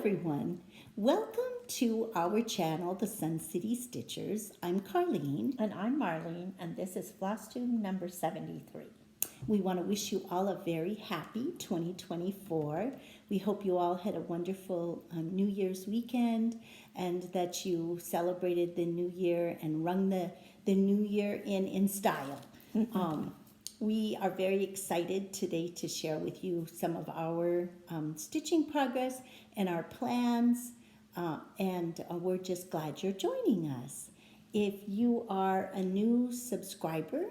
everyone. Welcome to our channel, the Sun City Stitchers. I'm Carlene. And I'm Marlene, and this is Flosstube number 73. We want to wish you all a very happy 2024. We hope you all had a wonderful New Year's weekend and that you celebrated the new year and rung the new year in style. We are very excited today to share with you some of our stitching progress and our plans, and we're just glad you're joining us. If you are a new subscriber,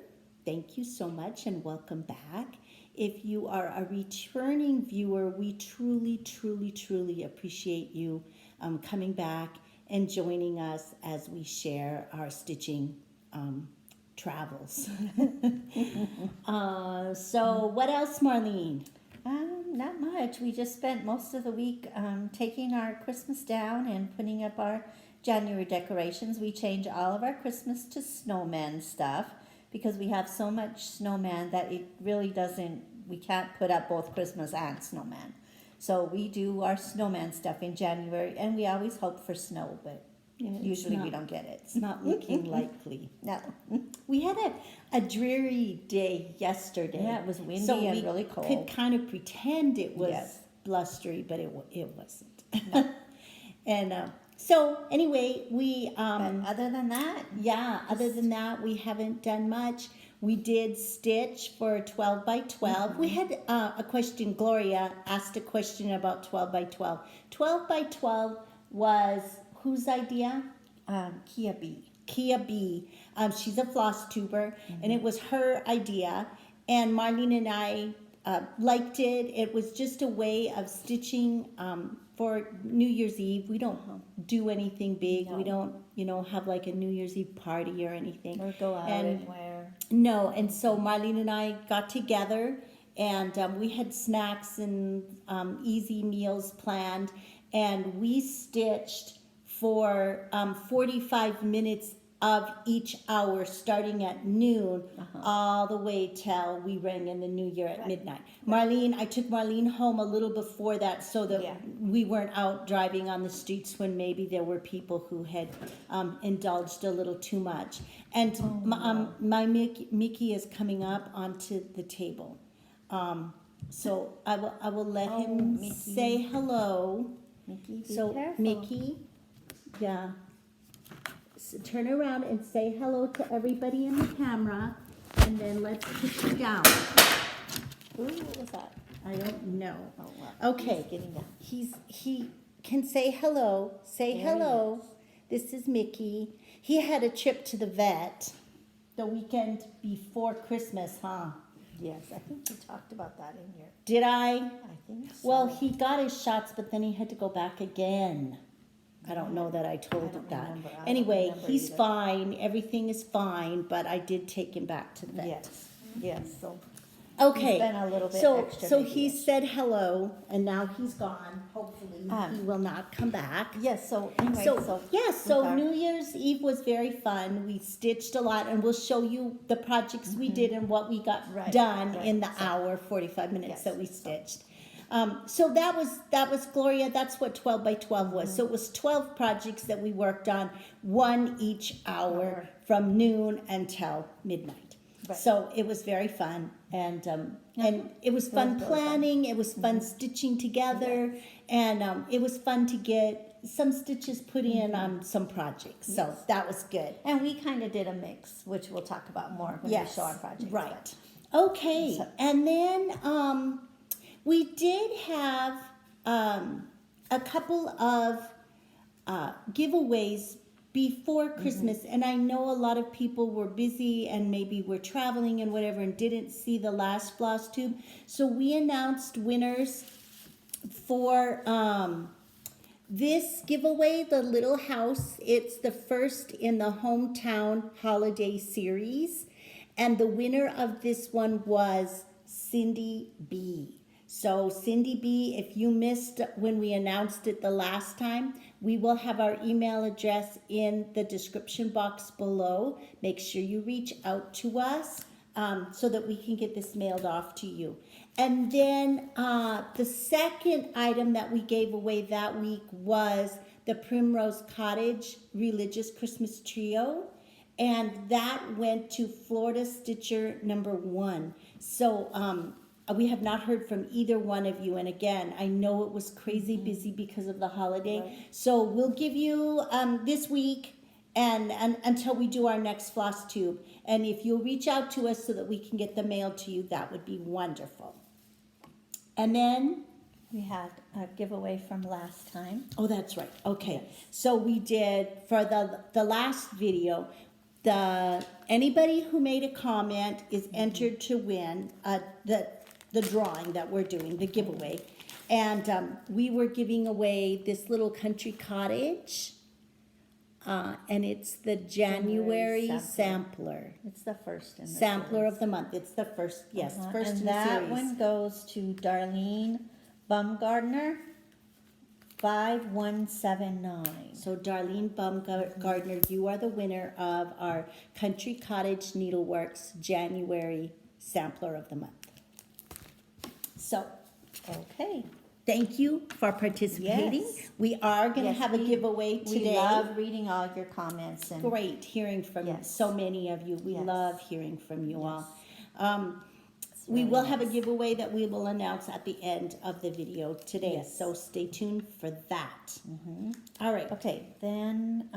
thank you so much and welcome back. If you are a returning viewer, we truly appreciate you coming back and joining us as we share our stitching travels. So what else, Marlene? Not much. We just spent most of the week taking our Christmas down and putting up our January decorations. We change all of our Christmas to snowman stuff because we have so much snowman that it really doesn't, we can't put up both Christmas and snowman. So we do our snowman stuff in January, and we always hope for snow, but usually we don't get it. It's not looking likely. No. We had a dreary day yesterday. Yeah, it was windy so and we really cold. could kind of pretend it was blustery, but it wasn't. No. And so anyway, we But other than that, other than that, we haven't done much. We did stitch for 12 by 12. We had a question. Gloria asked a question about 12 by 12. 12 by 12 was whose idea? Kia B. Kia B. She's a floss tuber, and it was her idea. And Marlene and I liked it. It was just a way of stitching for New Year's Eve. We don't do anything big. No. We don't, have like a New Year's Eve party or anything. Or go out and wear. No, and so Marlene and I got together, and we had snacks and easy meals planned, and we stitched for 45 minutes of each hour, starting at noon, all the way till we rang in the new year at midnight. Marlene, I took Marlene home a little before that so that we weren't out driving on the streets when maybe there were people who had indulged a little too much. And my Mickey is coming up onto the table. So I will let him say hello. Mickey, be So careful. Mickey, so turn around and say hello to everybody in the camera, and then let's put you down. Ooh, what was that? I don't know. Oh, well, Okay, he's getting down. he can say hello. Say There he hello. This is Mickey. He had a trip to the vet the weekend before Christmas, huh? Yes, I think you talked about that in your. Did I? I think so. Well, he got his shots, but then he had to go back again. I don't know that I told don't that. remember. I don't Anyway, remember he's either. fine. Everything is fine, but I did take him back to the vet. Yes. So Okay. he's been a little bit so extra so maybe he ish. said hello, and now he's gone. Hopefully, he will not come back. Yes. So anyway, So okay. New Year's Eve was very fun. We stitched a lot, and we'll show you the projects we did and what we got done in the hour, 45 minutes that we stitched. So that was Gloria. That's what 12 by 12 was. So it was 12 projects that we worked on, one each hour from noon until midnight. Right. So it was very fun, and it was fun planning. It was fun stitching together, and it was fun to get some stitches put in on some projects. So that was good. And we kind of did a mix, which we'll talk about more when we show our projects. Right. Okay. And then we did have a couple of giveaways before Christmas, and I know a lot of people were busy and maybe were traveling and whatever and didn't see the last Flosstube. So we announced winners for this giveaway, the little house. It's the first in the hometown holiday series, and the winner of this one was Cindy B. So Cindy B, if you missed when we announced it the last time, we will have our email address in the description box below. Make sure you reach out to us so that we can get this mailed off to you. And then the second item that we gave away that week was the Primrose Cottage Religious Christmas Trio. And that went to Florida Stitcher #1. So we have not heard from either one of you. And again, I know it was crazy busy because of the holiday. Right. So we'll give you this week and until we do our next floss tube. And if you'll reach out to us so that we can get the mail to you, that would be wonderful. And then, We had a giveaway from last time. oh, that's right. Okay. Yes. So we did for the last video, anybody who made a comment is entered to win the drawing that we're doing, the giveaway. And we were giving away this little country cottage. And it's the January January sampler. It's the first in the Sampler series. of the month. It's the first, yes, first And in the that series. one goes to Darlene Bumgardner, 5179. So Darlene Baumgardner, you are the winner of our Country Cottage Needleworks January Sampler of the Month. So, Okay. thank you for participating. Yes. We are going to Yes, have a giveaway today. We love reading all your comments and Great hearing from Yes. so many of you. We Yes. love hearing from you all. it's We really will have a nice. giveaway that we will announce at the end of the video today. Yes. So stay tuned for that. All right. Okay, then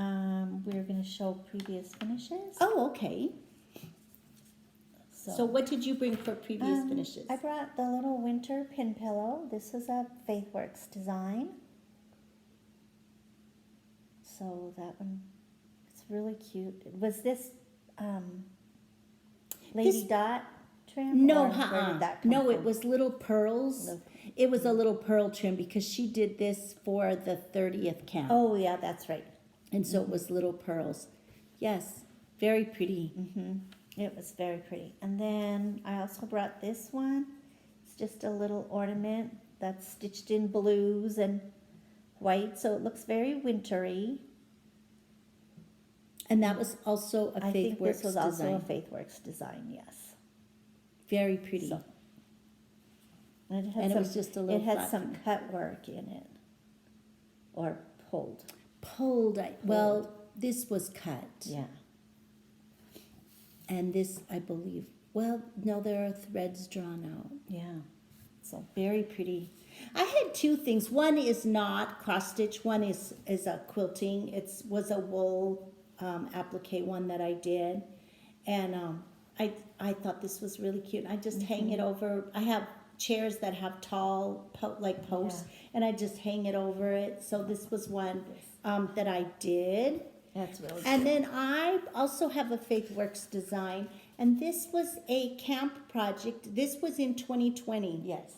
we're going to show previous finishes. Oh, okay. So what did you bring for previous finishes? I brought the little winter pin pillow. This is a Faithworks design. So that one, it's really cute. Was this Lady This- Dot trim? No, or where did that come no, it from? was little pearls. Little- It was a little pearl trim because she did this for the 30th count. Oh, yeah, that's right. And so it was little pearls. Yes, very pretty. It was very pretty. And then I also brought this one. It's just a little ornament that's stitched in blues and white, so it looks very wintry. And that was also a I think Faithworks this was also a design. Faithworks design, yes. Very pretty. So- And it had And it some, was just a little it had flat some trim. cut work in it, or pulled. Well, this was cut. Yeah. And this, I believe, well, no, there are threads drawn out. Yeah. So Very pretty. I had two things. One is not cross stitch. One is a quilting. Was a wool applique one that I did, and I thought this was really cute. I just hang it over. I have chairs that have tall posts, and I just hang it over it. So this was one that I did. that's really And cute. then I also have a Faithworks design, and this was a camp project. This was in 2020. Yes.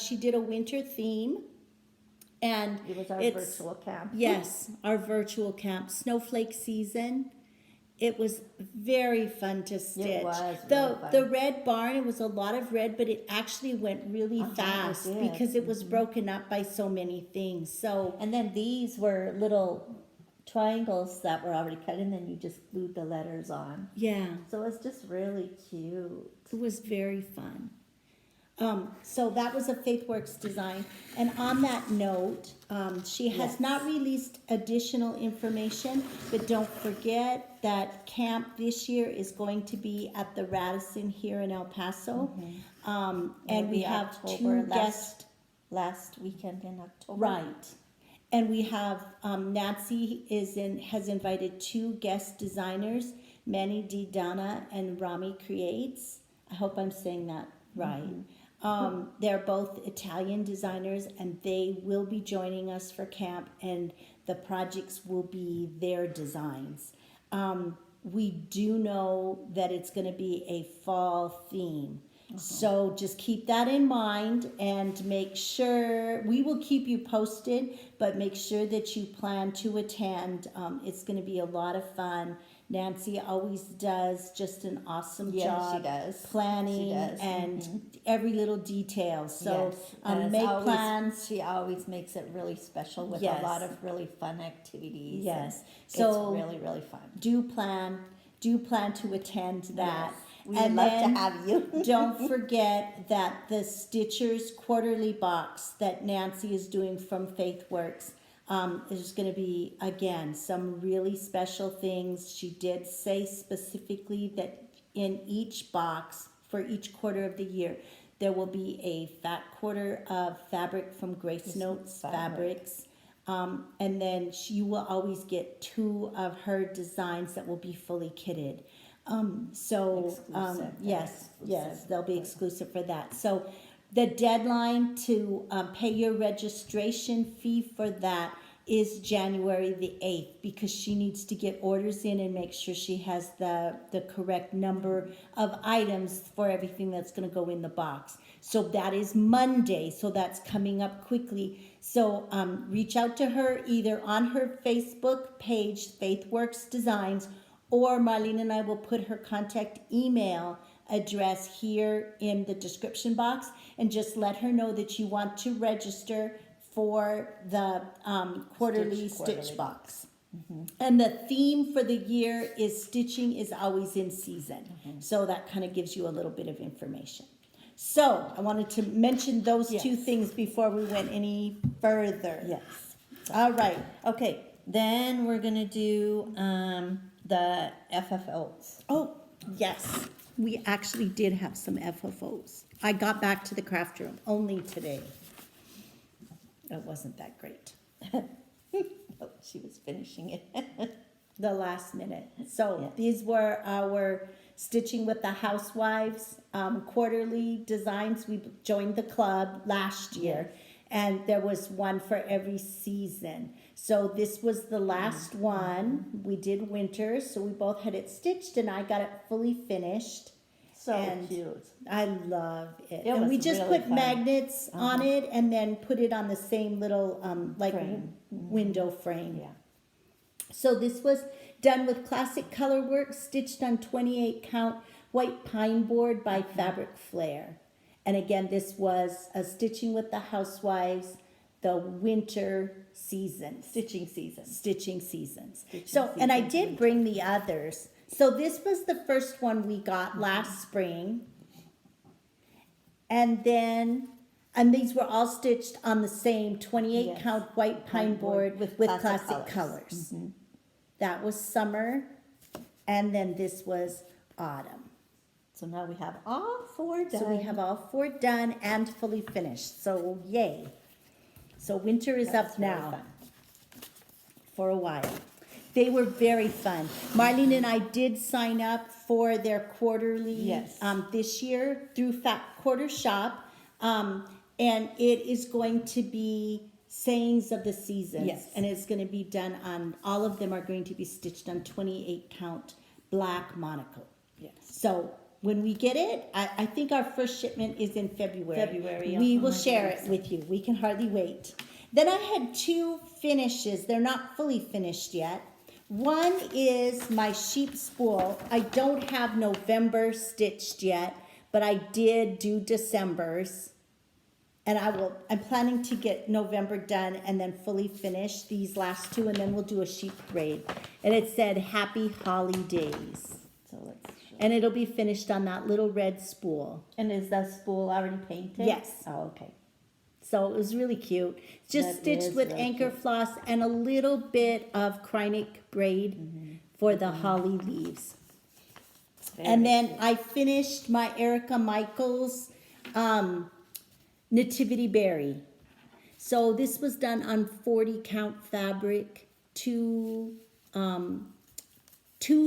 She did a winter theme, and It was our it's- virtual camp. Yes, our virtual camp, snowflake season. It was very fun to stitch. was the really fun. the red barn, it was a lot of red, but it actually went really it fast did. because it was broken up by so many things. So And then these were little triangles that were already cut, and then you just glued the letters on. yeah. So it's just really cute. It was very fun. So that was a Faithworks design. And on that note, she has Yes. not released additional information, but don't forget that camp this year is going to be at the Radisson here in El Paso. And It'll we be have October, two guests. last weekend in October. Right. And we have Nancy has invited two guest designers, Manny D. Donna and Rami Creates. I hope I'm saying that right. They're both Italian designers, and they will be joining us for camp, and the projects will be their designs. We do know that it's going to be a fall theme. So just keep that in mind and make sure, we will keep you posted, but make sure that you plan to attend. It's going to be a lot of fun. Nancy always does just an awesome Yes, job she does. planning She does. and every little detail. So Yes, and it's make always- plans. She always makes it really special with Yes. a lot of really fun activities. Yes. and So- it's really, really fun. Do plan to attend that. Yes. We And would love then to have you. Don't forget that the Stitchers quarterly box that Nancy is doing from FaithWorks, there's going to be, again, some really special things. She did say specifically that in each box for each quarter of the year, there will be a fat quarter of fabric from Grace Notes Fabrics. And then you will always get 2 of her designs that will be fully kitted. Exclusive. Yes, they'll be exclusive for that. So the deadline to pay your registration fee for that is January the 8th, because she needs to get orders in and make sure she has the correct number of items for everything that's going to go in the box. So that is Monday, so that's coming up quickly. So reach out to her either on her Facebook page, FaithWorks Designs, or Marlene and I will put her contact email address here in the description box, and just let her know that you want to register for the quarterly stitch box. And the theme for the year is stitching is always in season. So that kind of gives you a little bit of information. So I wanted to mention those 2 things before we went any further. Yes. All right. Okay, then we're going to do the FFOs. Oh, yes. We actually did have some FFOs. I got back to the craft room only today. It wasn't that great. Oh, she was finishing it. The last minute. So these were our Stitching with the Housewives quarterly designs. We joined the club last year, and there was one for every season. So this was the last one. We did winter, so we both had it stitched, and I got it fully finished. So And cute. I love it. It And we was just really put fun. magnets on it and then put it on the same little Frame. window frame. Yeah. So this was done with classic color work, stitched on 28 count white pine board by Fabric Flair. And again, this was a Stitching with the Housewives, the winter season. Stitching season. Stitching seasons. Stitching And I seasons, did winter. bring the others. So this was the first one we got last spring. And these were all stitched on the same 28 Yes. count white pine board with classic colors. colors. That was summer, and then this was autumn. So now we have all 4 done. So we have all 4 done and fully finished, so yay. So winter is That up was really now fun. for a while. They were very fun. Marlene and I did sign up for their quarterly Yes. this year through Fat Quarter Shop, and it is going to be sayings of the seasons. Yes. And it's going to be done on, all of them are going to be stitched on 28 count black monocle. Yes. So when we get it, I think our first shipment is in February. February, We oh will my share goodness. it with you. We can hardly wait. Then I had 2 finishes. They're not fully finished yet. One is my sheep spool. I don't have November stitched yet, but I did do December's. And I'm planning to get November done and then fully finish these last 2, and then we'll do a sheep braid. And it said Happy Holidays. So let's show. And it'll be finished on that little red spool. And is that spool already painted? Yes. Oh, okay. So it was really cute. It's just That stitched is with really anchor cute. floss and a little bit of Krynic braid for the holly leaves. And then I finished my Erica Michaels Nativity Berry. So this was done on 40 count fabric, 2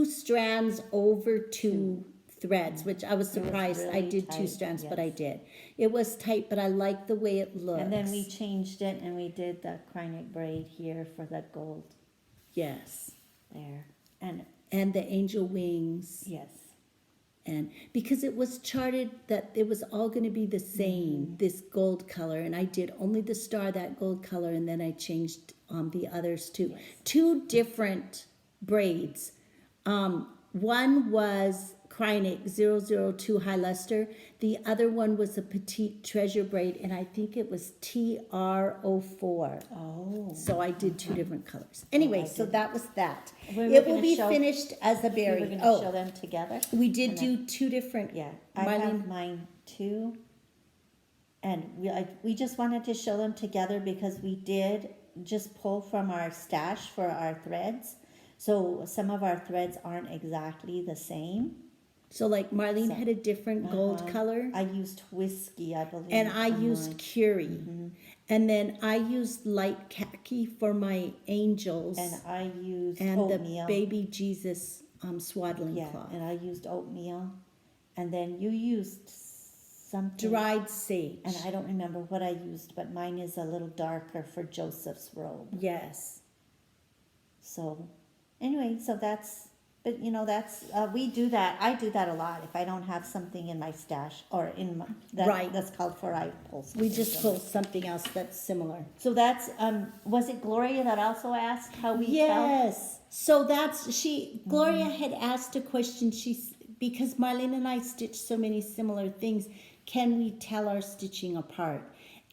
strands over 2 threads, which I was surprised. I really did 2 tight, strands, but yes. I did. It was tight, but I like the way it looks. And then we changed it and we did the Krynic braid here for the gold Yes. there. And And the angel wings. yes. And because it was charted that it was all going to be the same, this gold color, and I did only the star that gold color, and then I changed the others too. Yes. 2 different braids. One was Krynick 002 High Luster. The other one was a Petite Treasure braid, and I think it was TR04. Oh. So I did two different colors. Anyway, so that was that. We were It will gonna be show- finished as a We berry. were gonna show them together. We did And do two different. Yeah, I Marlene? have mine too. And we just wanted to show them together because we did just pull from our stash for our threads. So some of our threads aren't exactly the same. So like Marlene So- had a different gold color. I used whiskey, I believe. And I on used mine. Curie. And then I used light khaki for my angels. And I used and oatmeal. the baby Jesus swaddling Yeah, cloth. and I used oatmeal. And then you used something. Dried sage. And I don't remember what I used, but mine is a little darker for Joseph's robe. Yes. So, anyway, so that's, but that's, we do that. I do that a lot. If I don't have something in my stash or in my, Right. that's called for, I pull something. We just from it. pulled something else that's similar. So that's, was it Gloria that also asked how we tell? Yes. So that's, Gloria Mm-hmm. had asked a question. Because Marlene and I stitch so many similar things, can we tell our stitching apart?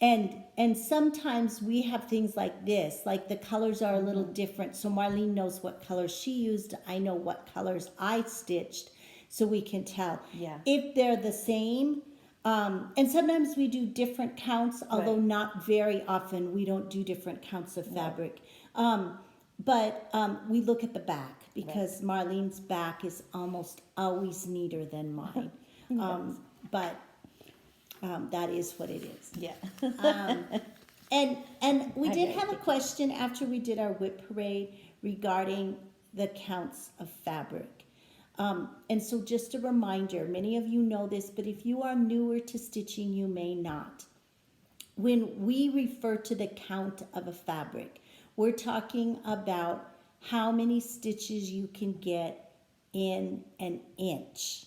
And sometimes we have things like this, like the colors are a little Mm-hmm. different. So Marlene knows what colors she used. I know what colors I stitched, so we can tell. Yeah. If they're the same, and sometimes we do different counts, although Right. not very often. We don't do different counts of fabric. But we look at the back because Marlene's back is almost always neater than mine. But that is what it is. Yeah. And we I did like have a it. question after we did our whip parade regarding the counts of fabric. And so just a reminder, many of you know this, but if you are newer to stitching, you may not. When we refer to the count of a fabric, we're talking about how many stitches you can get in an inch.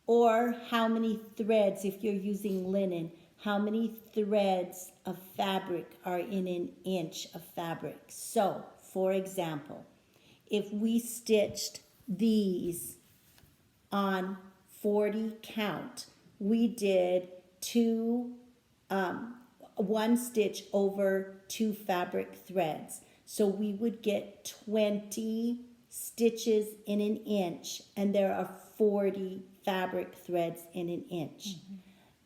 Or how many threads, if you're using linen, how many threads of fabric are in an inch of fabric. So, for example, if we stitched these on 40 count, we did one stitch over 2 fabric threads. So we would get 20 stitches in an inch, and there are 40 fabric threads in an inch.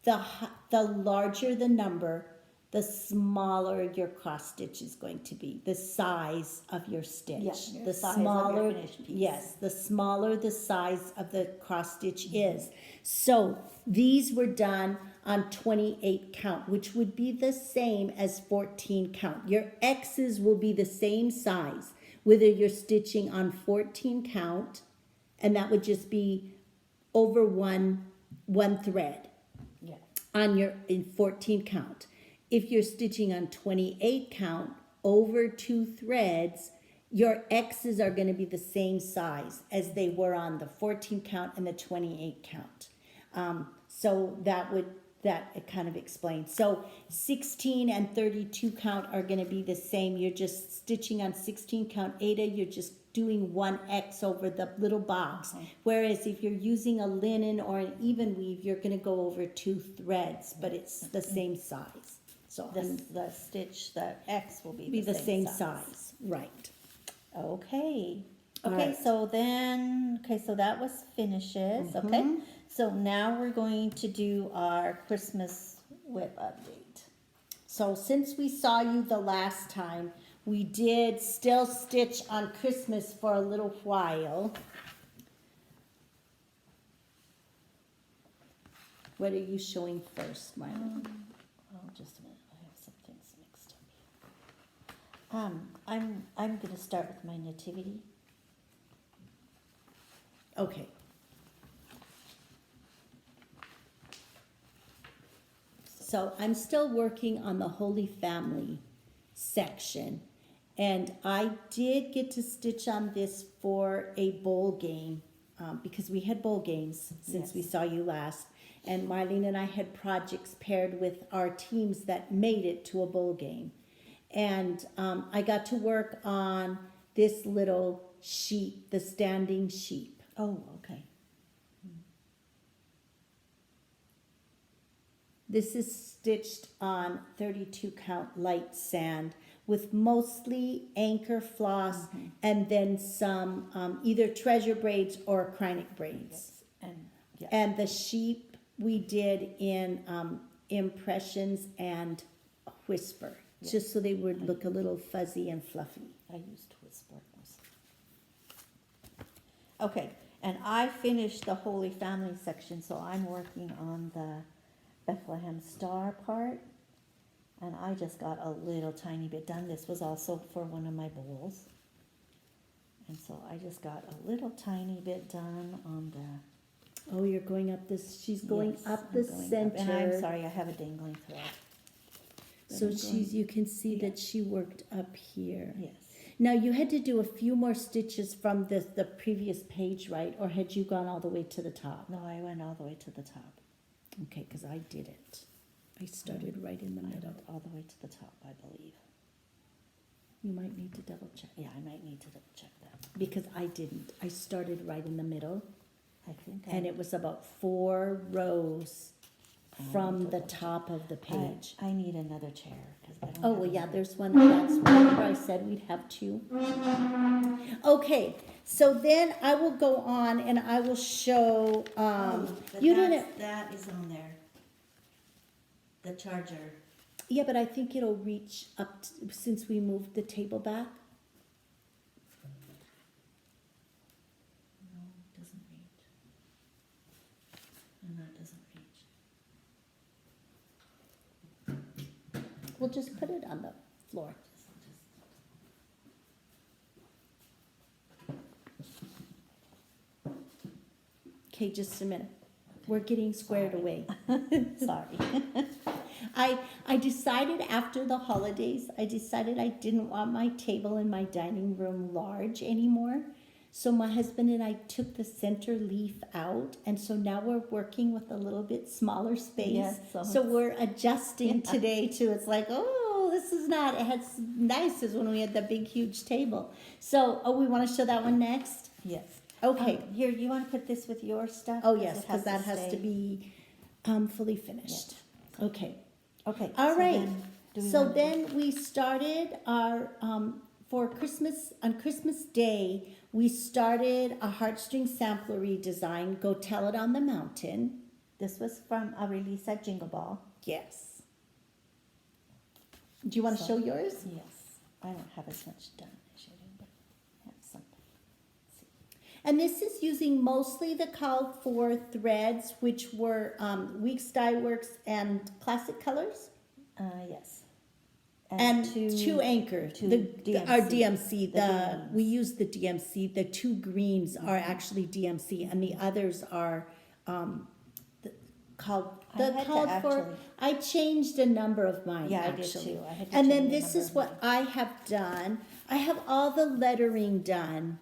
The larger the number, the smaller your cross stitch is going to be, the size of your stitch. Yeah, the size of your smaller, finished piece. yes, the smaller the size of the cross stitch is. So these were done on 28 count, which would be the same as 14 count. Your X's will be the same size, whether you're stitching on 14 count, and that would just be over one thread Yeah. in 14 count. If you're stitching on 28 count over 2 threads, your X's are going to be the same size as they were on the 14 count and the 28 count. So that it kind of explains. So 16 and 32 count are going to be the same. You're just stitching on 16 count Ada, you're just doing one X over the little box. Whereas if you're using a linen or an even weave, you're going to go over 2 threads, but it's the same size. So The stitch, the X will be the same size. Right. Okay. All Okay, right. so that was finishes, okay? So now we're going to do our Christmas whip update. So since we saw you the last time, we did still stitch on Christmas for a little while. What are you showing first, Marlene? Oh, just a minute, I have some things mixed up here. I'm gonna start with my nativity. Okay. So I'm still working on the Holy Family section. And I did get to stitch on this for a bowl game because we had bowl games since we saw you last. And Marlene and I had projects paired with our teams that made it to a bowl game. And I got to work on this little sheep, the standing sheep. Oh, okay. This is stitched on 32 count light sand with mostly anchor floss and then some either treasure braids or acrylic braids. Yes. Yeah. And the sheep we did in impressions and whisper, just so they would look a little fuzzy and fluffy. I used whisper mostly. Okay, and I finished the Holy Family section, so I'm working on the Bethlehem Star part, and I just got a little tiny bit done. This was also for one of my bowls, and so I just got a little tiny bit done on the. Oh, you're going up this. She's going Yes, up I'm the going up. center. And I'm sorry, I have a dangling thread. So she's. You can see that she worked up here. Yes. Now you had to do a few more stitches from the previous page, right? Or had you gone all the way to the top? No, I went all the way to the top. Okay, because I didn't. I started right in the I middle. went all the way to the top, I believe. You might need to double check. Yeah, I might need to double check that. Because I didn't. I started right in the middle, I think and it was about 4 rows from the top of the page. I need another chair because I don't. Oh, have well, yeah, another- there's one. That's remember I said we'd have 2. Okay, so then I will go on and I will show. But You didn't. That is on there. The charger. Yeah, but I think it'll reach up since we moved the table back. No, it doesn't reach. And that doesn't reach. We'll just put it on the floor. Okay, just a minute. We're getting squared away. Sorry. I decided after the holidays, I didn't want my table in my dining room large anymore. So my husband and I took the center leaf out, and so now we're working with a little bit smaller space. Yes, so so it's- we're adjusting today to, it's like, oh, this is not as nice as when we had the big, huge table. So, we want to show that one next? Yes. Okay. Here, you want to put this with your stuff? Oh, yes, because it that has to stay- be fully finished. Okay. Okay. All so right. then, do we So want- then we started our, for Christmas, on Christmas Day, we started a heartstring samplery design, Go Tell It on the Mountain. This was from a release at Jingle Ball. Yes. Do you want to So- show yours? Yes. I don't have as much done as you do, but I have some. Let's see. And this is using mostly the called for threads, which were Weeks Dye Works and Classic Colors. Yes. And two anchor, two our DMC. DMC. The greens. We use the DMC. The 2 greens are actually DMC, and the others are called I had to for. actually- I changed a number of mine. Yeah, I did actually. too. I had to And then change a this number is of what mine. I have done. I have all the lettering done.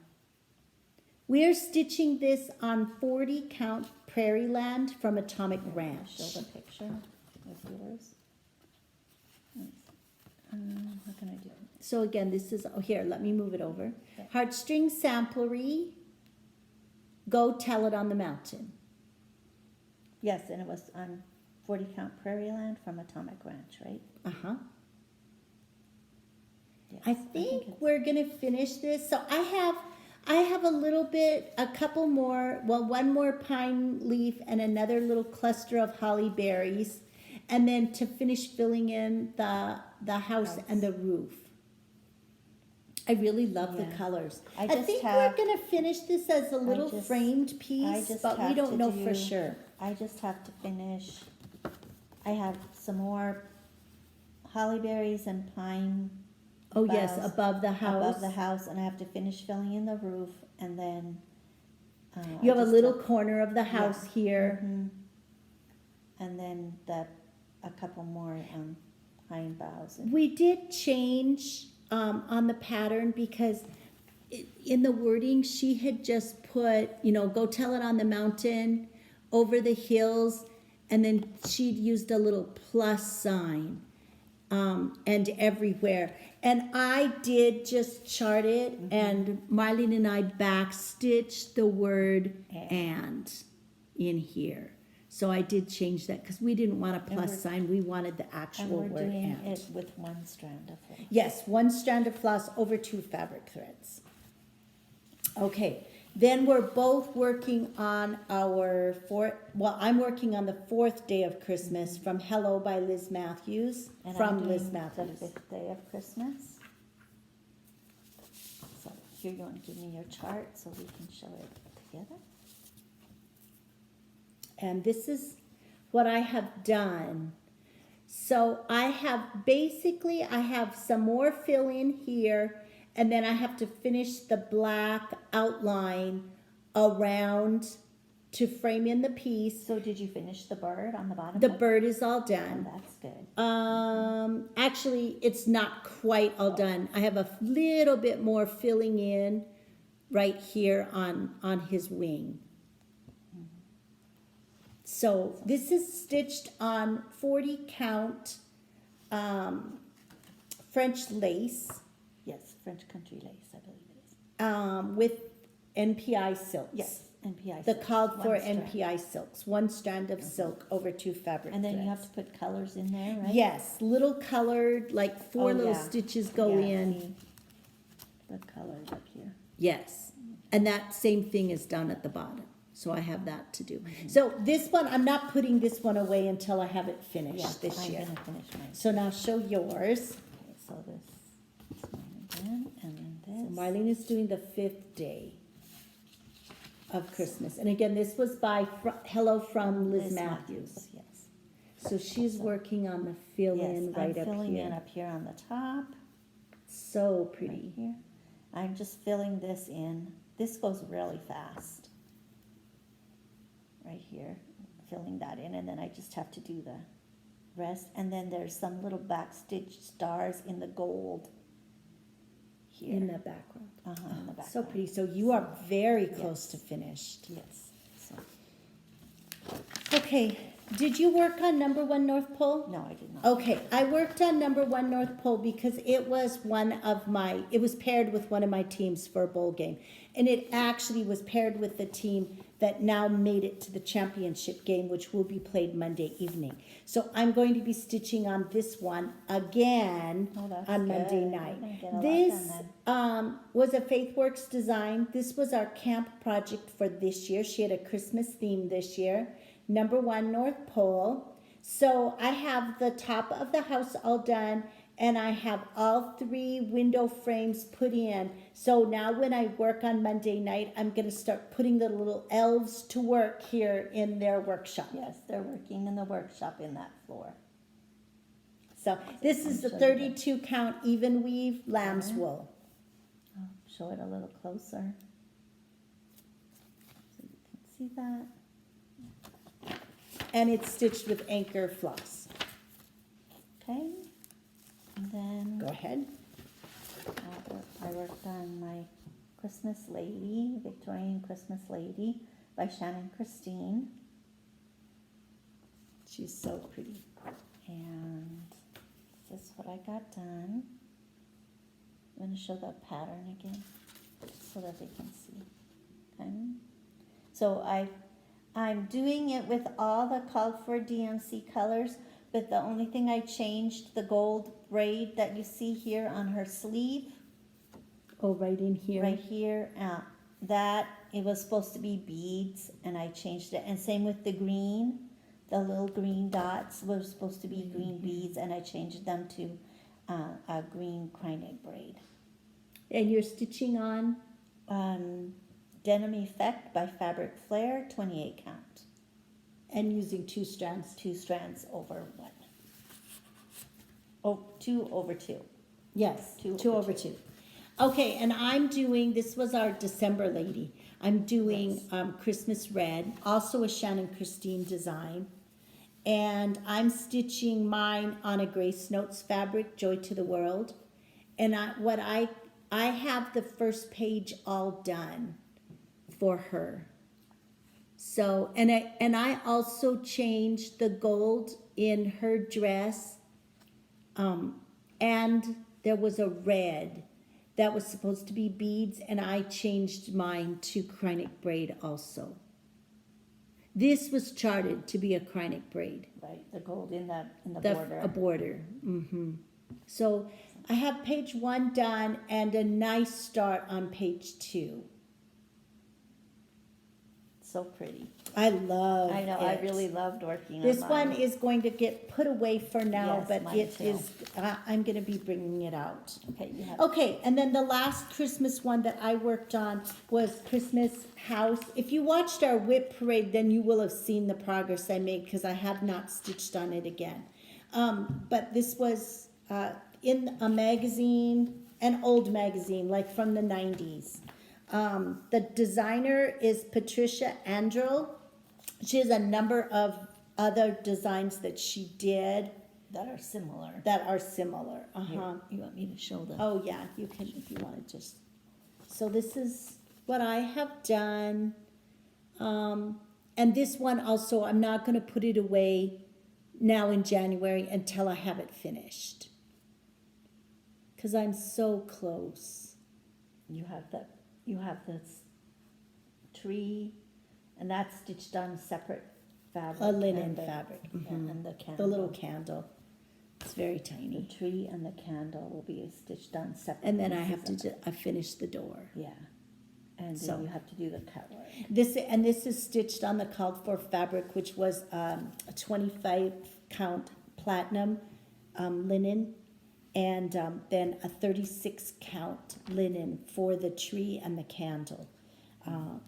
We are stitching this on 40 count Prairie Land from Atomic Ranch. Show the picture of yours. What can I do? So again, this is, oh, here, let me move it over. Okay. Heartstring Samplery, Go Tell It on the Mountain. Yes, and it was on 40 count Prairie Land from Atomic Ranch, right? Uh-huh. Yes, I think it's- we're gonna finish this. So I have a little bit, a couple more, well, one more pine leaf and another little cluster of holly berries. And then to finish filling in the house and the roof. I really love the Yeah. colors. I I just think have- we're gonna finish this as a little just- framed I piece, just but we have don't to know for do- sure. I just have to finish. I have some more holly berries and pine Oh, yes, boughs above the house. above the house, and I have to finish filling in the roof, and then You have I a just little corner of the house Yeah. here. and then a couple more pine boughs. We did change on the pattern because in the wording, she had just put, Go Tell It on the Mountain, over the hills, and then she'd used a little plus sign. and everywhere. And I did just chart it, and Marlene and I backstitched the word and in here. So I did change that because we didn't want a plus sign. We wanted the And actual we're word doing and. it with one strand of floss. Yes, one strand of floss over 2 fabric threads. Okay, then we're both working on our I'm working on the 4th day of Christmas from Hello by Liz Matthews, And from I'm doing Liz Matthews. the 5th day of Christmas. So here you want to give me your chart so we can show it together. And this is what I have done. So I have some more fill in here, and then I have to finish the black outline around to frame in the piece. So did you finish the bird on the bottom? The bird is all Oh, done. that's good. Actually, it's not quite all done. I have a little bit more filling in right here on his wing. So this is stitched on 40 count French lace Yes, French country lace, I believe it is. with NPI silks. Yes, NPI. The silks, called for one strand. NPI silks, one strand of silk over 2 fabric And then threads. you have to put colors in there, right? Yes, little colored, like 4 Oh, little yeah. stitches go Yeah, in. see the colors up here. Yes, and that same thing is done at the bottom. So I have that to do. So this one, I'm not putting this one away until I have it finished Yes, this I'm year. gonna finish mine. So now show yours. Okay, so this is mine again, and then So this. Marlene is doing the 5th day of Christmas. And again, this was by Hello from Liz Matthews. Yes. So she's working on the fill Yes, in I'm right up filling in here. up here on the top, So right pretty. here. I'm just filling this in. This goes really fast. Right here, filling that in, and then I just have to do the rest. And then there's some little backstitch stars in the gold here. In the background. In the background. So pretty. So you are very close to finished. Yes. So, Okay, did you work on number 1 North Pole? no, I did not. Okay, I worked on number 1 North Pole because it was it was paired with one of my teams for a bowl game. And it actually was paired with the team that now made it to the championship game, which will be played Monday evening. So I'm going to be stitching on this one again Oh, that's on Monday good. night. You're gonna get a lot This done was a FaithWorks design. This was our camp project for this year. She had a Christmas theme this year. Number 1 North Pole. So I have the top of the house all done, and I have all 3 window frames put in. So now when I work on Monday night, I'm going to start putting the little elves to work here in their workshop. Yes, they're working in the workshop in that floor. So this is the 32 count even weave lamb's wool. Oh, show it a little closer. So you can see that. And it's stitched with anchor floss. Okay. And then Go ahead. I worked on my Christmas Lady, Victorian Christmas Lady by Shannon Christine. She's so pretty. And this is what I got done. I'm going to show the pattern again so that they can see. Okay. So I'm doing it with all the called for DMC colors, but the only thing I changed, the gold braid that you see here on her sleeve, Oh, right in here. right here, that it was supposed to be beads, and I changed it. And same with the green, the little green dots were supposed to be green beads, and I changed them to a green crinoid braid. And you're stitching on? Denim Effect by Fabric Flair, 28 count. And using 2 strands. 2 strands over 1. Oh, 2 over 2. Yes, Two 2 over over 2. Okay, and I'm doing, this was our December lady. I'm doing Christmas Red, also a Shannon Christine design. And I'm stitching mine on a Grace Notes fabric, Joy to the World. And I have the first page all done for her. So, and I also changed the gold in her dress And there was a red that was supposed to be beads, and I changed mine to Krynic braid also. This was charted to be a Krynic braid. Right, the gold in the border. A border. So I have page 1 done and a nice start on page 2. So pretty. I love I know, it. I really loved working on This mine. one is going to get put away for now, Yes, but mine it too. is. I'm going to be bringing it out. Okay, you have. Okay, and then the last Christmas one that I worked on was Christmas House. If you watched our whip parade, then you will have seen the progress I made because I have not stitched on it again. But this was in a magazine, an old magazine, like from the 90s. The designer is Patricia Andrel. She has a number of other designs that she did That are similar. Uh-huh. You want me to show them? Oh, yeah, you can if you want to just. So this is what I have done. And this one also, I'm not going to put it away now in January until I have it finished. Because I'm so close. You have this tree, and that's stitched on separate fabric. A linen and the- fabric. yeah, and the candle. The little candle. It's very The tiny. tree and the candle will be stitched on separate. And then I have pieces to, of it. I finish the door. Yeah, and So- then you have to do the cutwork. This is stitched on the called for fabric, which was a 25 count platinum linen, and then a 36 count linen for the tree and the candle.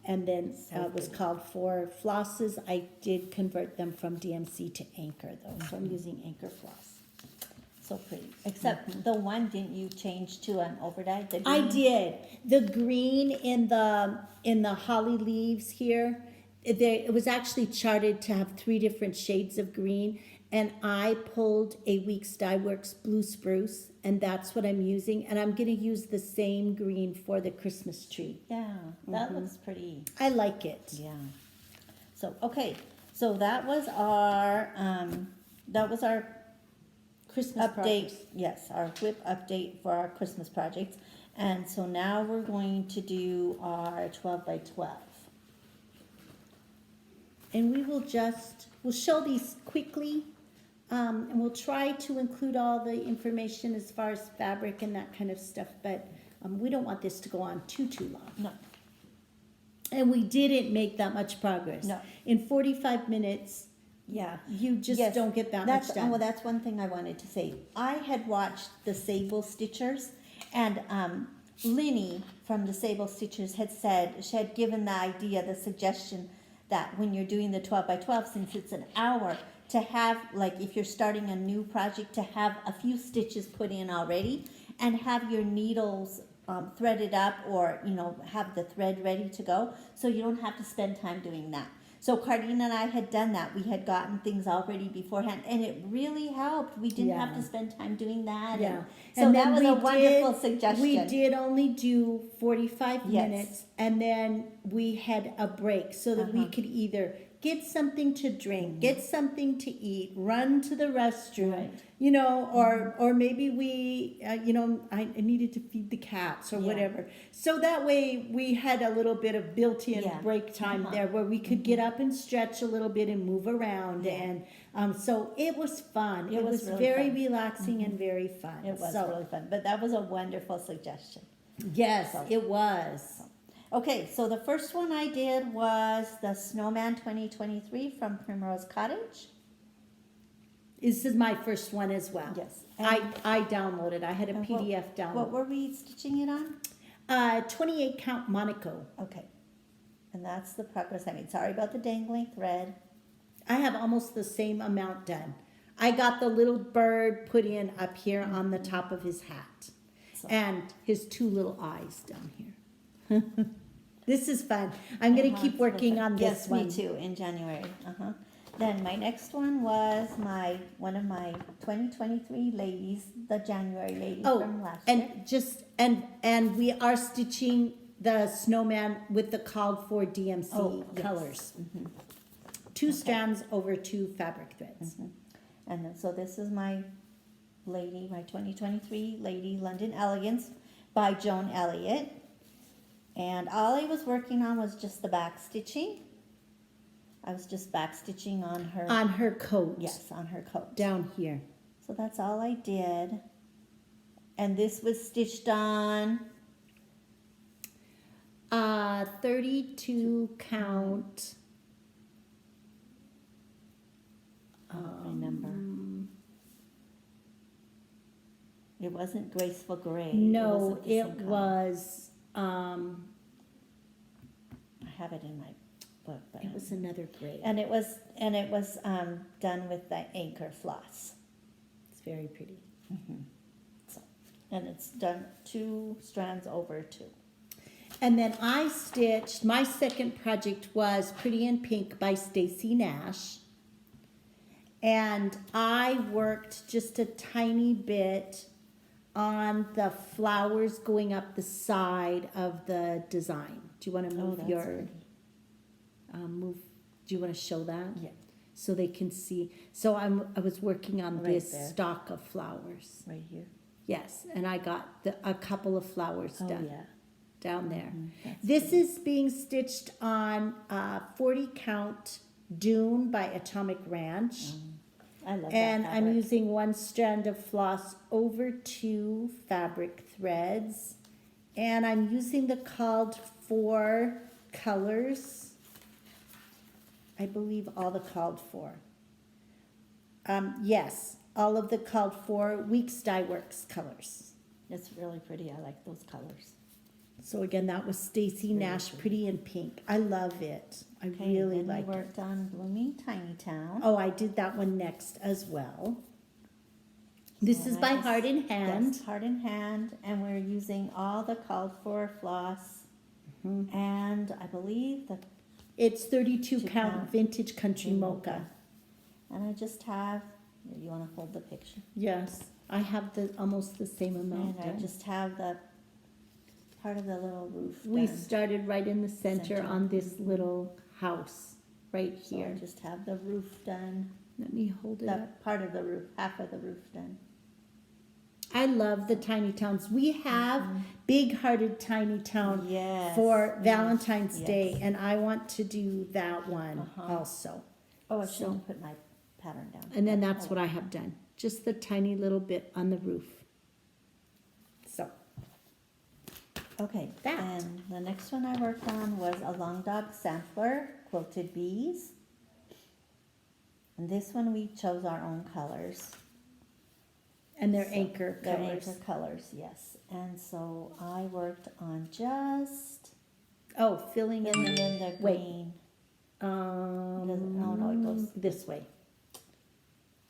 And then it was called for flosses. I did convert them from DMC to Anchor though, so I'm using Anchor floss. So pretty. Except the one, didn't you change to an overdyed? The I green? did. The green in the holly leaves here, it was actually charted to have 3 different shades of green, and I pulled a Weeks Dye Works Blue Spruce, and that's what I'm using, and I'm going to use the same green for the Christmas tree. Yeah, that looks pretty. I like it. Yeah. So okay, so that was our Christmas update. projects. Yes, our whip update for our Christmas projects, and so now we're going to do our 12 by 12. And we'll show these quickly, and we'll try to include all the information as far as fabric and that kind of stuff, but we don't want this to go on too long. No. And we didn't make that much progress. No. In 45 minutes, Yeah. you just Yes, don't get that that's, much done. Well, that's one thing I wanted to say. I had watched the Sable Stitchers, and Linny from the Sable Stitchers had said, she had given the idea, the suggestion that when you're doing the 12 by 12, since it's an hour, to have, like if you're starting a new project, to have a few stitches put in already and have your needles threaded up, or, have the thread ready to go, so you don't have to spend time doing that. So Cardina and I had done that. We had gotten things already beforehand, and it really helped. We didn't have Yeah. to spend time doing that. Yeah. So And that then was we a wonderful did- suggestion. We did only do 45 Yes. minutes, and then we had a break so that we Uh-huh. could either get something to drink, get something to eat, run to the restroom, Right. or maybe we, I needed to feed the cats or Yeah. whatever. So that way we had a little bit of built-in Yeah. break time Uh-huh. there where we could get up and stretch a little bit and move around, Yeah. and so it was fun. It It was was really very fun. relaxing and very fun. It was So, really fun, but that was a wonderful suggestion. yes, So- it was. Okay, so the first one I did was the Snowman 2023 from Primrose Cottage. This is my first one as well. Yes. I downloaded. I had a And PDF What download. were we stitching it on? 28 count Monaco. Okay. And that's the progress I made. Sorry about the dangling thread. I have almost the same amount done. I got the little bird put in up here on the top of his hat, So- and his 2 little eyes down here. This is fun. I'm going to Uh-huh, keep it's working really fun. on this Yes, one. me too, in January. Then my next one was one of my 2023 ladies, the January lady Oh, from last year. and we are stitching the snowman with the called for DMC Oh, yes. colors. 2 strands over 2 fabric threads. And then, so this is my Lady, my 2023 Lady London Elegance by Joan Elliott. And all I was working on was just the back stitching. I was just back stitching on her. On her coat. Yes, on her coat. Down here. So that's all I did. And this was stitched on 32 count. I don't remember. It wasn't graceful gray. No, wasn't the it same color. was, I have it in my book, but it was another gray. and it was done with the anchor floss. It's very pretty. So, and it's done 2 strands over 2. And then I stitched, my second project was Pretty in Pink by Stacy Nash. And I worked just a tiny bit on the flowers going up the side of the design. Do you want to move that's your, pretty. do you want to show that? Yeah, So they can see. So I was working on Right this there. stalk of flowers. right here. Yes, and I got a couple of flowers Oh done. yeah. Down there. That's This is being stitched on 40 count Dune by Atomic Ranch. I love And that I'm fabric. using 1 strand of floss over 2 fabric threads. And I'm using the called for colors. I believe all the called for. Yes, all of the called for Weeks Dye Works colors. It's really pretty. I like those colors. So again, that was Stacy Nash, Pretty in Pink. I love it. I really then like we it. worked on Blooming Tiny Town. Oh, I did that one next as well. This So is I by just- Heart in Hand. Yes, Heart in Hand, and we're using all the called for floss, and I believe the It's 32 2 count count Vintage Country Mocha. And I just have. You want to hold the picture? Yes, I have almost the same amount. And I done. just have the part of the little roof. We done. started right in the center Center. on this little house right So I here. just have the roof done. Let me hold it up. That part of the roof, half of the roof done. I love the tiny towns. We have big-hearted tiny town Yes. for Valentine's Yes. Day, and I want to do that one Uh-huh. also. Oh, I So- shouldn't put my pattern down. And then that's what I have done, just the tiny little bit on the roof. So, Okay, That. and the next one I worked on was a Long Dog Sampler, Quilted Bees. And this one we chose our own colors. and they're So, anchor They're colors. anchor colors, yes. And so I worked on just Oh, filling in filling the, in the wait. green. oh no, it goes- this way.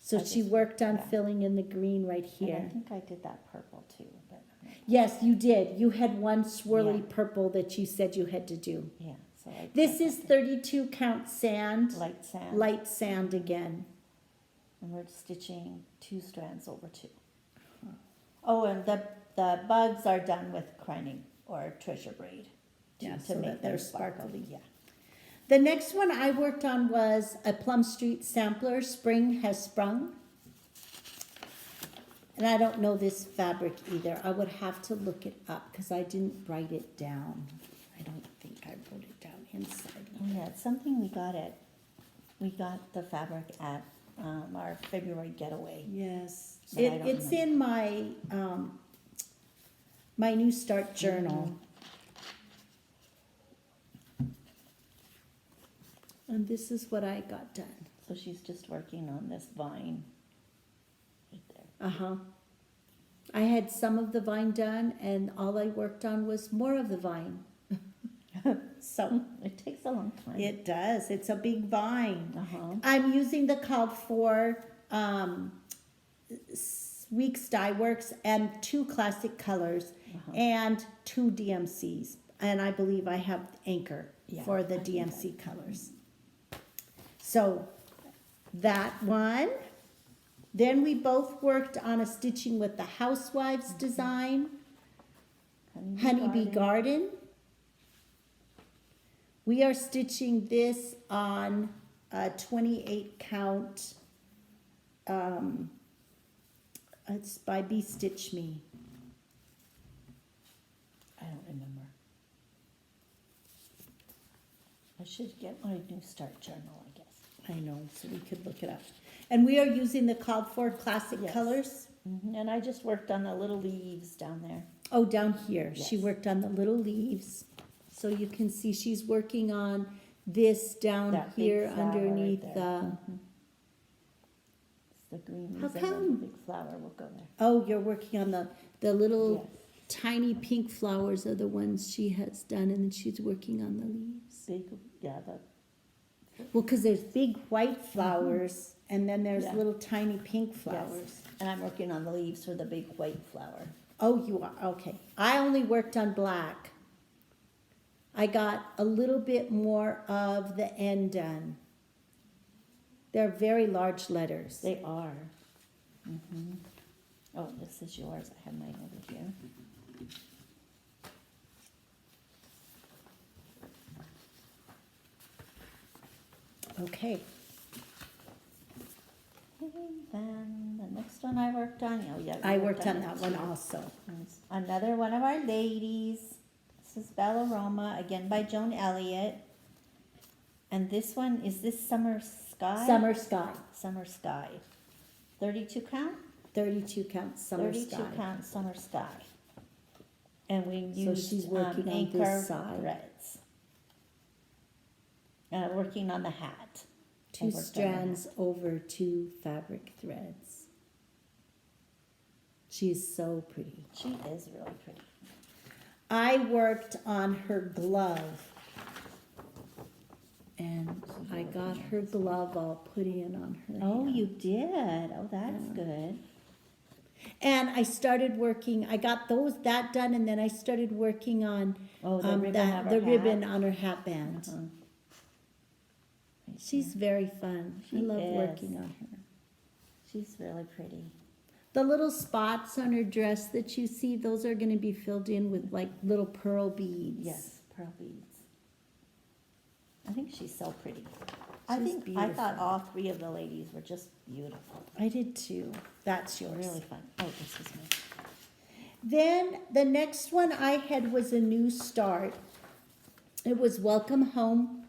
So I she just- worked on yeah. filling in the green right And here. I think I did that purple too, but Yes, you did. You had one swirly Yeah. purple that you said you had to do. yeah. So I This did is that. 32 count sand, Light sand. light sand again. And we're stitching 2 strands over 2. Oh, and the bugs are done with crining or treasure braid Yeah, so that they're them sparkly. Yeah. The next one I worked on was a Plum Street Sampler, Spring Has Sprung. And I don't know this fabric either. I would have to look it up because I didn't write it down. I don't think I wrote it down inside. Oh, yeah, it's something we got the fabric at our February getaway. Yes. But I don't It's remember. in my, my New Start journal. And this is what I got done. So she's just working on this vine right there. Uh-huh. I had some of the vine done and all I worked on was more of the vine. So It takes a long time. it does. It's a big vine. Uh-huh. I'm using the called for Weeks Dye Works and 2 classic colors and 2 DMCs. And I believe I have Anchor Yeah, for the I think DMC colors. So that one. Then we both worked on a stitching with the Housewives design, Honeybee Garden. We are stitching this on a 28 count It's by Be Stitch Me. I don't remember. I should get my New Start journal, I guess. I know, so we could look it up. And we are using the called for classic Yes. colors. And I just worked on the little leaves down there. Oh, down here. She Yes. worked on the little leaves. So you can see she's working on this down That big here flower right underneath there. the. It's the green How leaves and then come? the big flower will go there. Oh, you're working on the little Yes. tiny pink flowers are the ones she has done, and then she's working on the leaves. Big, yeah, the Well, because there's big white flowers, and then there's Yeah. little tiny pink flowers. Yes. And I'm working on the leaves for the big white flower. Oh, you are, okay. I only worked on black. I got a little bit more of the end done. They're very large letters. They are. Oh, this is yours. I have mine over here. Okay. And then the next one I worked on, oh yeah. I worked on it that one too. also. It's another one of our ladies. This is Bellaroma, again by Joan Elliott. And this one, is this Summer Sky? Summer Sky. Summer Sky. 32 count? 32 count Summer 32 Sky. count Summer Sky. And we So used she's working on anchor this side. threads. Working on the hat. I Two worked on the strands over 2 fabric threads. She is so pretty. She is really pretty. I worked on her glove. And I got her glove all put in on her Oh, hand. you did? Oh, that's Yeah. good. And I started working, I got that done, and then I started working on Oh, the ribbon of her the hat? ribbon on her hat band. Uh-huh. She's very fun. I She love is. working on her. She's really pretty. The little spots on her dress that you see, those are going to be filled in with like little pearl beads. Yes, pearl beads. I think she's so pretty. I She's thought beautiful. all three of the ladies were just beautiful. I did too. That's yours. Really fun. Oh, this is mine. Then the next one I had was a new start. It was Welcome Home,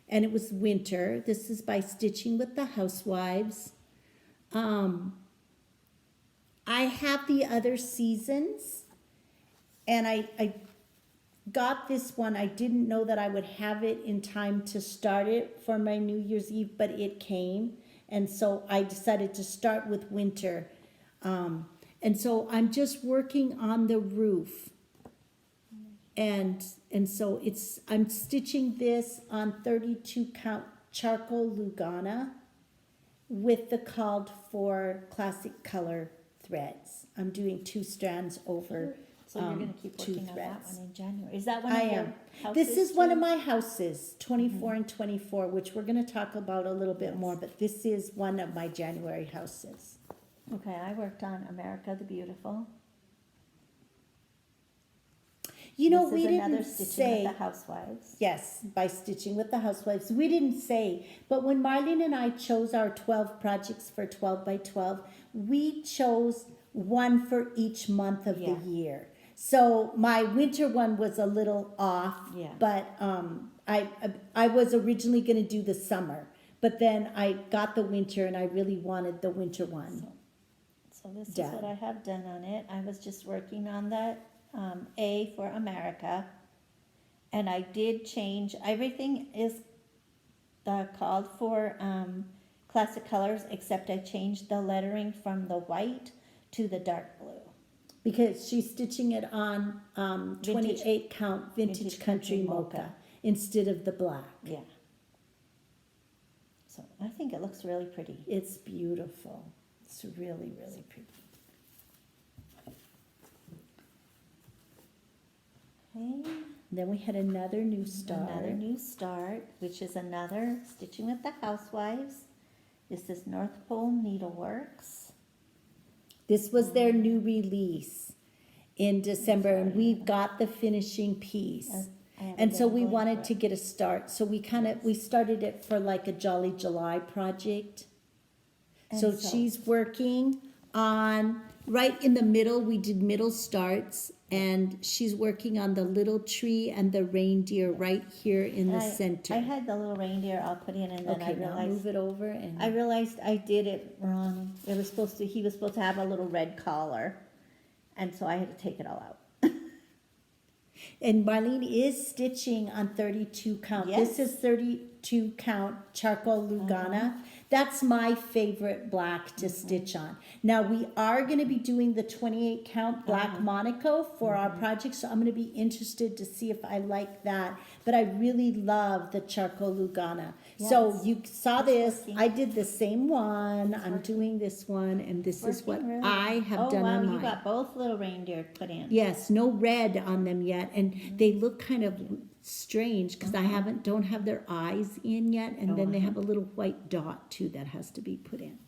and it was winter. This is by Stitching with the Housewives. I have the other seasons, and I got this one. I didn't know that I would have it in time to start it for my New Year's Eve, but it came, and so I decided to start with winter. And so I'm just working on the roof. And so I'm stitching this on 32 count charcoal Lugana with the called for classic color threads. I'm doing 2 strands over So you're going to keep 2 working on that threads. one in January. Is that one I of your am. houses This is one too? of my houses, 24 and 24, which we're going to talk about a little bit Yes. more, but this is one of my January houses. Okay, I worked on America the Beautiful. You know, This we is another didn't Stitching say... with the Housewives. Yes, by Stitching with the Housewives. We didn't say, but when Marlene and I chose our 12 projects for 12 by 12, we chose one for each month of Yeah. the year. So my winter one was a little off, Yeah. but I was originally going to do the summer, but then I got the winter and I really wanted the winter one. So this Done. is what I have done on it. I was just working on that A for America. And I did change, everything is called for classic colors, except I changed the lettering from the white to the dark blue. Because she's stitching it on 28 count Vintage Country Mocha instead of the black. Yeah. So I think it looks really pretty. It's beautiful. It's really, really pretty. Okay. Then we had another new start. Another new start, which is another Stitching with the Housewives. This is North Pole Needleworks. This was their new release in December, and we got the finishing piece. I haven't And so been we going wanted for to it. get a start. So we started it for like a Jolly July project. And So she's working on right in the middle, we did middle starts, and she's working on the little tree and the reindeer right here in the center. I had the little reindeer all put in, and then I Okay, now realized move it over and. I realized I did it wrong. He was supposed to have a little red collar, and so I had to take it all out. And Marlene is stitching on 32 count. Yes. This is 32 count charcoal Lugana. That's my favorite black to stitch on. Now we are going to be doing the 28 count black Monaco for our project, so I'm going to be interested to see if I like that. But I really love the charcoal Lugana. So Yes. you saw It's this. working. I did the same one. I'm working. doing this one, and this is what Working really. I have done wow, on mine. you got both little reindeer put in. Yes, no red on them yet, and they look kind of strange because I don't have their eyes in yet, and then they have a little white dot too that has to be put in.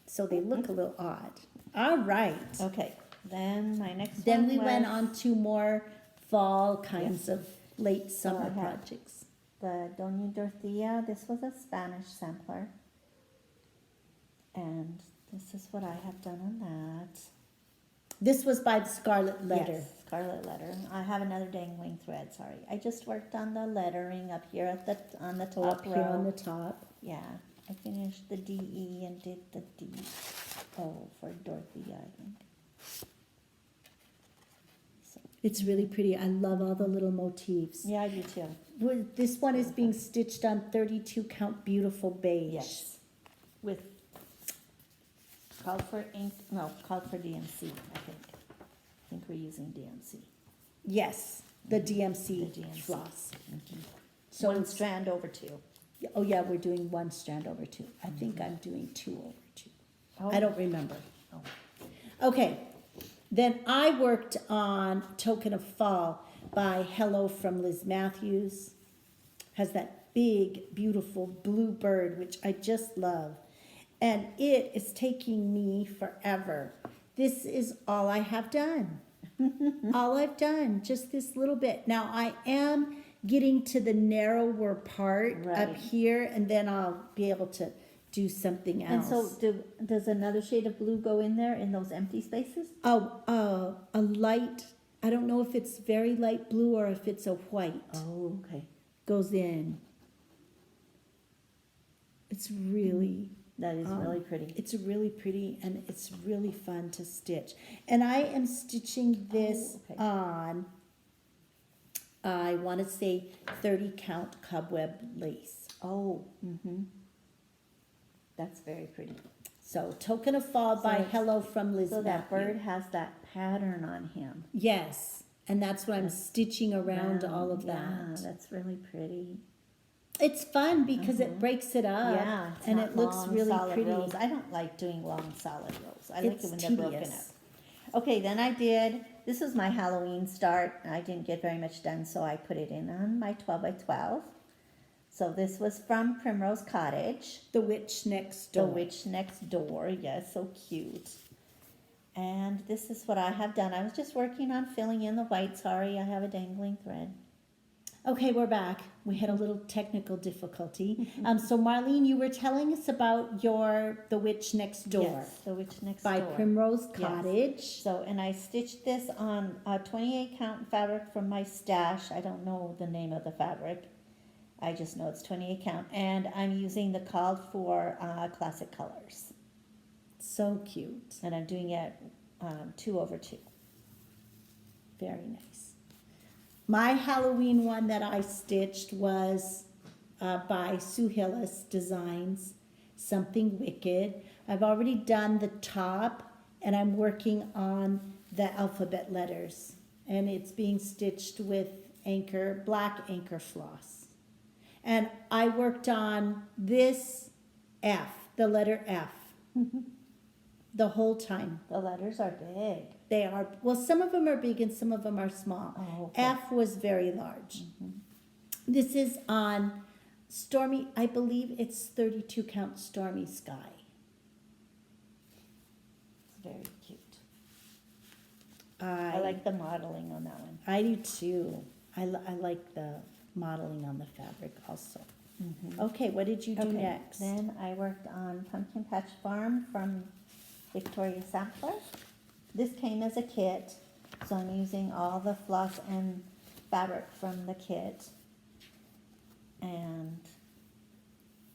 So they look a little odd. All right. Okay, then my next Then one we went was on to more fall kinds of late I summer have- projects. the Doña Dorothea. This was a Spanish sampler. And this is what I have done on that. This was by the Scarlet Letter. Yes, Scarlet Letter. I have another dangling thread, sorry. I just worked on the lettering up here on the top Up row. here on the top. Yeah, I finished the DE and did the D-O for Dorothea, I think. So, It's really pretty. I love all the little motifs. yeah, I do too. This one is being stitched on 32 count beautiful beige. Yes. With, called for DMC, I think. I think we're using DMC. Yes, the DMC, The DMC. floss. So one it's- strand over two. Oh yeah, we're doing one strand over two. I think I'm doing two over two. Oh. I don't remember. Oh. Okay, then I worked on Token of Fall by Hello from Liz Matthews. Has that big, beautiful blue bird, which I just love. And it is taking me forever. This is all I have done. All I've done, just this little bit. Now I am getting to the narrower part up Right. here, and then I'll be able to do something And else. so does another shade of blue go in there in those empty spaces? Oh, a light, I don't know if it's very light blue or if it's a white, Oh, okay. goes in. It's really, That is really pretty. it's really pretty, and it's really fun to stitch. And I am stitching this okay. on, I want to say 30 count cobweb lace. Oh, that's very pretty. So Token of Fall by it's- Hello from Liz So that Matthews. bird has that pattern on him. Yes, and that's what I'm stitching around all of Yeah, that. that's really pretty. It's fun because it breaks it up, Yeah, it's and not it looks long, really solid pretty. rows. I don't like doing long solid rows. I like It's it when they're broken up. tedious. Okay, then this was my Halloween start. I didn't get very much done, so I put it in on my 12 by 12. So this was from Primrose Cottage. The Witch Next The Door. Witch Next Door, yes, so cute. And this is what I have done. I was just working on filling in the white. Sorry, I have a dangling thread. Okay, we're back. We had a little technical difficulty. So Marlene, you were telling us about The Witch Next Door Yes, The Witch Next by Door. Primrose Yes. Cottage. So, and I stitched this on a 28 count fabric from my stash. I don't know the name of the fabric. I just know it's 28 count. And I'm using the called for classic colors. So cute. And I'm doing it 2 over 2. Very nice. My Halloween one that I stitched was by Sue Hillis Designs, Something Wicked. I've already done the top, and I'm working on the alphabet letters. And it's being stitched with black anchor floss. And I worked on this F, the letter F, the whole time. The letters are big. They are, well, some of them are big and some of them are small. Oh, okay. F was very large. This is on Stormy, I believe it's 32 count Stormy Sky. It's very cute. I I like the modeling on that one. I do too. I like the modeling on the fabric also. Okay, what did you do next? Then I worked on Pumpkin Patch Farm from Victoria Samplers. this came as a kit, so I'm using all the floss and fabric from the kit. And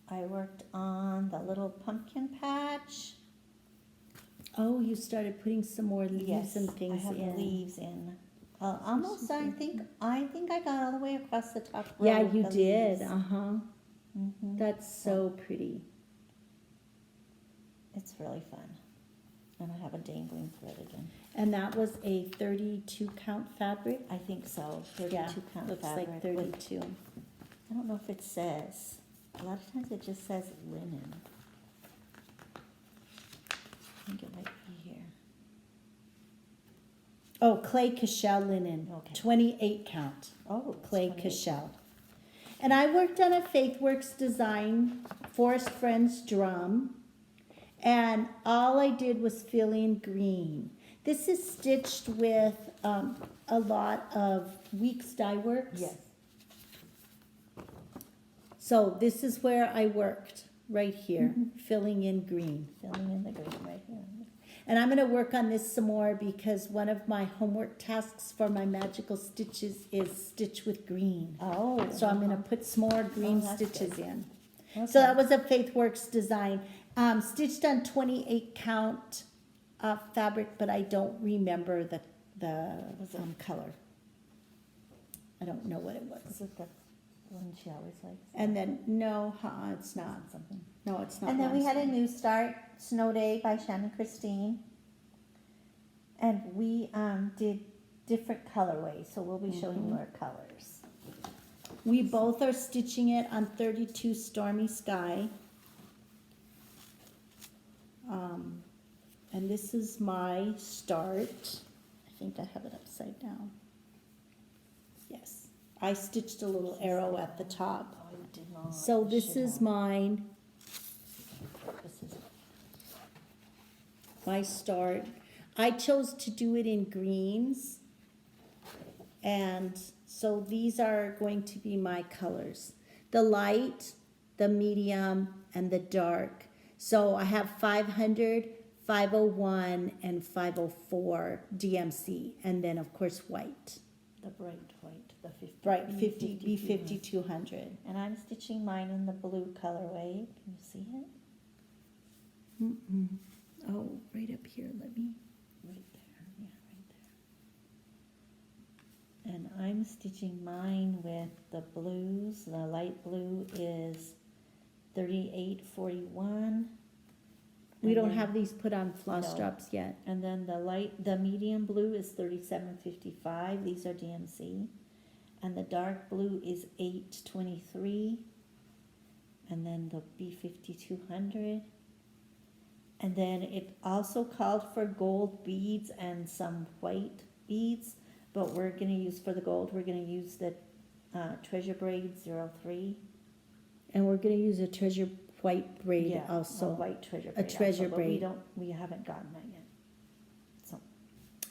I worked on the little pumpkin patch. Oh, you started putting some more leaves and things I have in. the leaves in. Almost, I think I got all the way across the top row. Yeah, with you the did. leaves. That's so pretty. It's really fun. And I have a dangling thread again. And that was a 32 count fabric? I think so. 32 Yeah, count looks fabric. like with- 32. I don't know if it says. A lot of times it just says linen. I think it might be here. Oh, clay cashel linen, Okay. 28 count, Oh, it's clay 28. cashel. And I worked on a Faithworks design, Forest Friends drum, and all I did was fill in green. This is stitched with a lot of Weeks Dye Works. Yes. So this is where I worked, right here, filling in green. Filling in the green right here. And I'm going to work on this some more because one of my homework tasks for my magical stitches is stitch with green. Oh. So I'm going to put some more green that's stitches good. in. Okay. So that was a Faithworks design. Stitched on 28 count fabric, but I don't remember the color. I don't know what it Is was. it the one she always likes? And then, no, it's not. Something. No, it's not. And then we had a limestone. new start, Snow Day by Shannon Christine. And we did different colorways, so we'll be showing more colors. We both are stitching it on 32 Stormy Sky. And this is my start. I think I have it upside down. Yes. I stitched a little arrow at the top. Oh, you did not. So You this should is have. mine, This is my start. I chose to do it in greens. And so these are going to be my colors. The light, the medium, and the dark. So I have 500, 501, and 504 DMC. And then, of course, white. the bright white, the 50. Right, 50, B52. B5200. And I'm stitching mine in the blue colorway. Can you see it? Oh, right up here, let me. Right there, yeah, right there. And I'm stitching mine with the blues. The light blue is 3841. We And don't then- have these put on floss No. drops yet. And then the medium blue is 3755. These are DMC. And the dark blue is 823. And then the B5200. And then it also called for gold beads and some white beads, but we're going to use, for the gold, we're going to use the Treasure Braid 03. And we're gonna use a treasure white braid Yeah, also. a white treasure braid. treasure also, but braid. we haven't gotten that yet. So,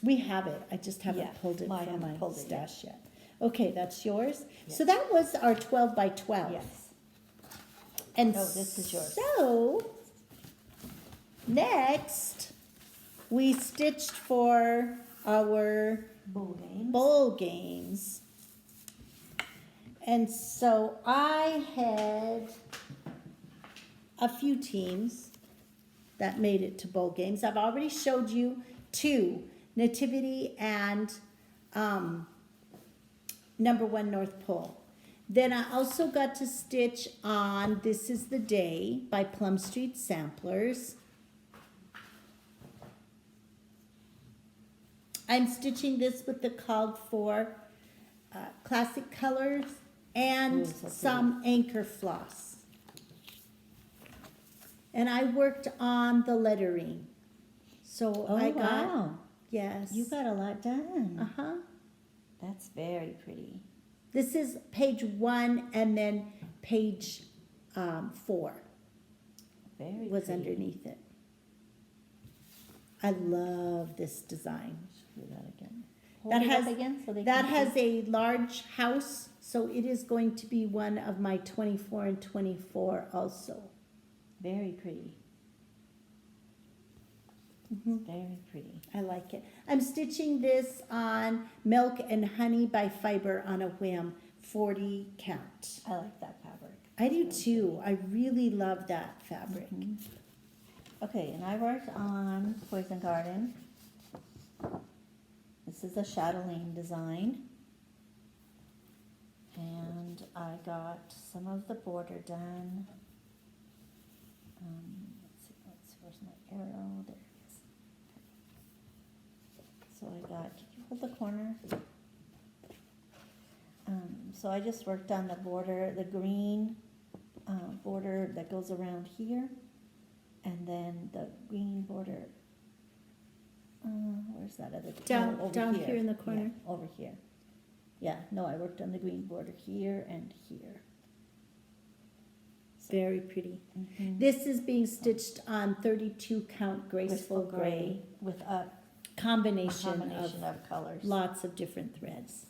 We have it, I just haven't Yeah, pulled it I from haven't my pulled it stash yet. Okay, that's yours? Yes. So that was our 12 by 12. yes. And Oh, this is yours. So, next, we stitched for our Bowl games. bowl games. And so I had a few teams that made it to bowl games. I've already showed you two, Nativity and number 1 North Pole. Then I also got to stitch on This Is the Day by Plum Street Samplers. I'm stitching this with the called for classic colors and Ooh, so pretty. some anchor floss. And I worked on the lettering. So Oh, I got, wow. yes. You got a lot done. Uh-huh. That's very pretty. This is page 1 and then page 4 Very was pretty. underneath it. I love this design. Do that again. That Hold it up has- again so they That can has see. a large house, so it is going to be one of my 24 and 24 also. Very pretty. Mhm. Very pretty. I like it. I'm stitching this on Milk and Honey by Fiber on a whim, 40 count. I like that fabric. I do It's too. I really love that fabric. Mhm. Okay, and I worked on Poison Garden. This is a Chatelaine design. And I got some of the border done. Let's see, where's my arrow? There it is. So I got, can you hold the corner? So I just worked on the border, the green border that goes around here. And then the green border, where's that other? Down- over down here in the corner? Yeah, over here. Yeah, no, I worked on the green border here and here. Very pretty. Mhm. This is being stitched on 32 count graceful gray. with a Combination combination of of colors. lots of different threads.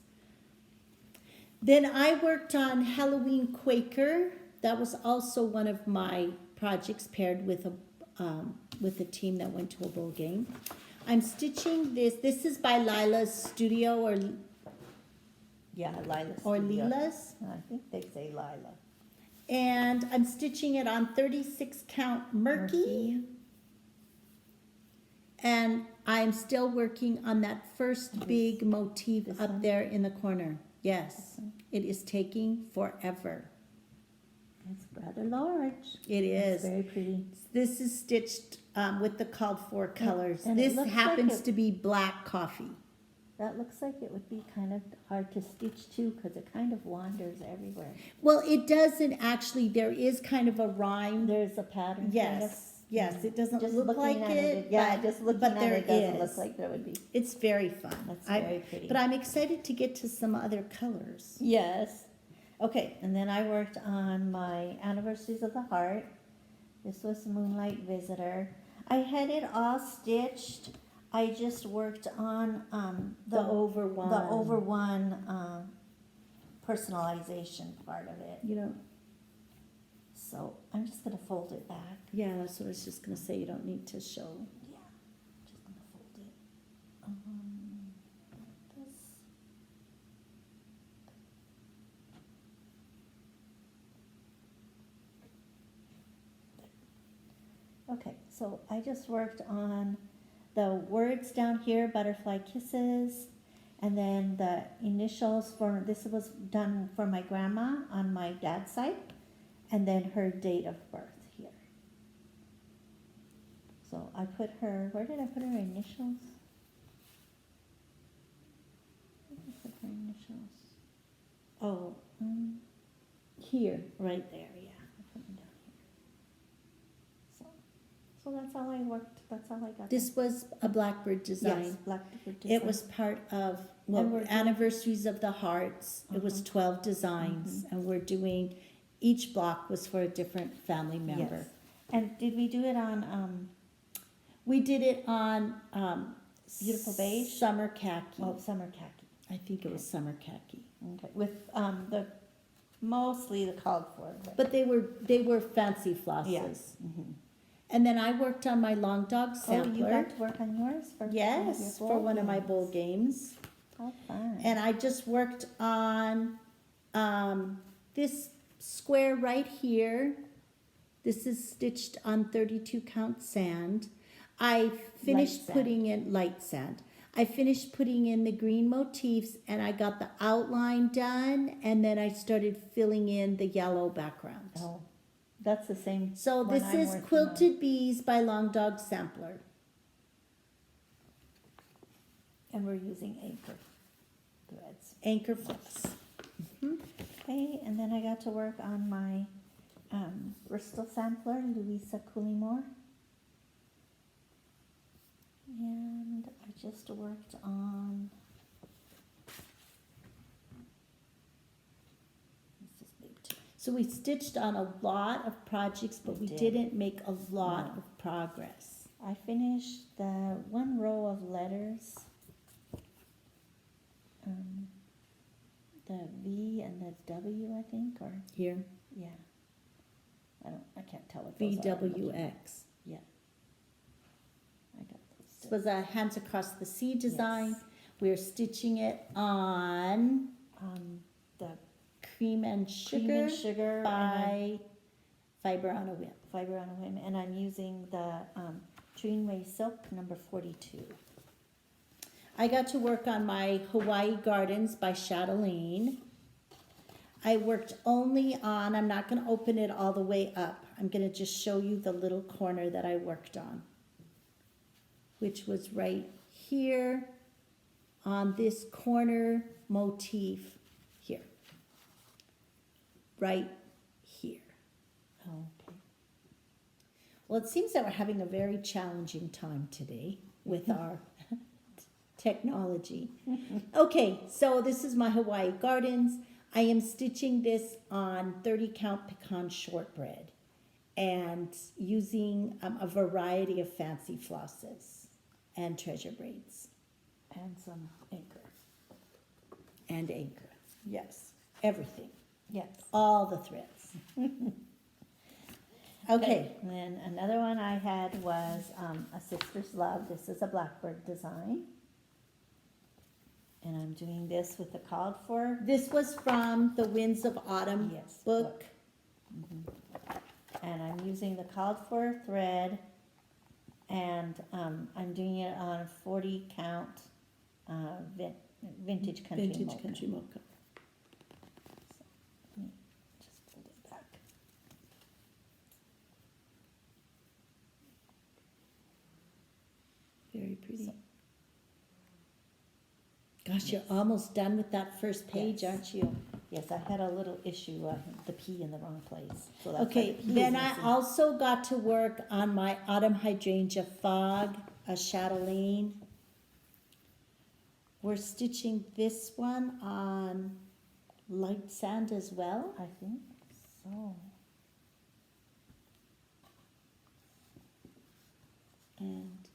Then I worked on Halloween Quaker. That was also one of my projects paired with a team that went to a bowl game. I'm stitching this. This is by Lila's Studio Yeah, Lila. or Studio. Lila's. I think they say Lila. And I'm stitching it on 36 count Murky. And I'm still working on that first big motif this up one? there in the corner. Yes, This one? it is taking forever. It's rather large. It It's is. very pretty. This is stitched with the called for colors. and it This looks like happens it- to be black coffee. That looks like it would be kind of hard to stitch too, because it kind of wanders everywhere. Well, it doesn't actually. There is kind of a rhyme. There's a pattern. kind of. Yes, yes. It doesn't Just look looking like at it. Yeah, but, just looking but at there it doesn't is. look like there would be. It's very fun. That's I- very pretty. But I'm excited to get to some other colors. Yes. Okay, and then I worked on my Anniversaries of the Heart. This was Moonlight Visitor. I had it all stitched. I just worked on The over one. the over one personalization part of it. You know. So I'm just gonna fold it back. Yeah, that's what I was just gonna say. You don't need to show. Yeah, just gonna fold it. Like this. Okay, so I just worked on the words down here, butterfly kisses, and then the initials for, this was done for my grandma on my dad's side, and then her date of birth here. So I put her, where did I put her initials? Where did I put her initials? Oh, Here, right there. Yeah. I put them down here. So that's all I worked, that's all I got. This was a blackbird design. Yes, blackbird design. It was part of And we're doing- Anniversaries of the Hearts. It was 12 designs, and we're doing, each block was for a different family member. Yes. And did we do it on, We did it on Beautiful beige? summer khaki. summer khaki? I think it was summer khaki. Okay, with, mostly the called for. But they were fancy flosses. Yes. And then I worked on my long dog Oh, you sampler. got to work on yours for? Yes, for one of my bowl games. How fun. And I just worked on this square right here. This is stitched on 32 count sand. I finished sand. putting in light sand. I finished putting in the green motifs and I got the outline done and then I started filling in the yellow background. Oh, that's the same. So one this I'm is working on. Quilted Bees by Long Dog Sampler. And we're using anchor threads. Anchor floss. Okay, and then I got to work on my Bristol sampler, Louisa Coolymore. And I just worked on, this is big too. So we stitched on a lot of projects, but we did. didn't make a lot No. of progress. I finished the one row of letters. The V and the W, I think, or, Here, yeah. I can't tell what those are. I'm looking- VWX. Yeah. I got was a Hands Across the Sea design. Yes. We're stitching it on The Cream and Sugar, sugar by Fiber on a Whim. fiber on a whim, and I'm using the Greenway Silk number 42. I got to work on my Hawaii Gardens by Chatelaine. I worked only on, I'm not going to open it all the way up. I'm going to just show you the little corner that I worked on, which was right here on this corner motif here. Right here. Oh, okay. Well, it seems that we're having a very challenging time today with our technology. Okay, so this is my Hawaii Gardens. I am stitching this on 30 count pecan shortbread and using a variety of fancy flosses and treasure braids. And some anchor. And anchor. Yes, everything. Yes. All the threads. Okay. And then another one I had was a Sister's Love. This is a blackbird design. And I'm doing this with the called for. This was from the Winds of Autumn Yes, book. And I'm using the called for thread. And I'm doing it on 40 count vintage country Vintage mocha. Country Mocha. Let me just pull it back. Very pretty. So- Gosh, you're almost done with that first page, Yes. aren't you? Yes, I had a little issue, the P in the wrong place. So that's why Okay, the P is then I missing. also got to work on my Autumn Hydrangea Fog, a Chatelaine. We're stitching this one on light sand as well. I think so. And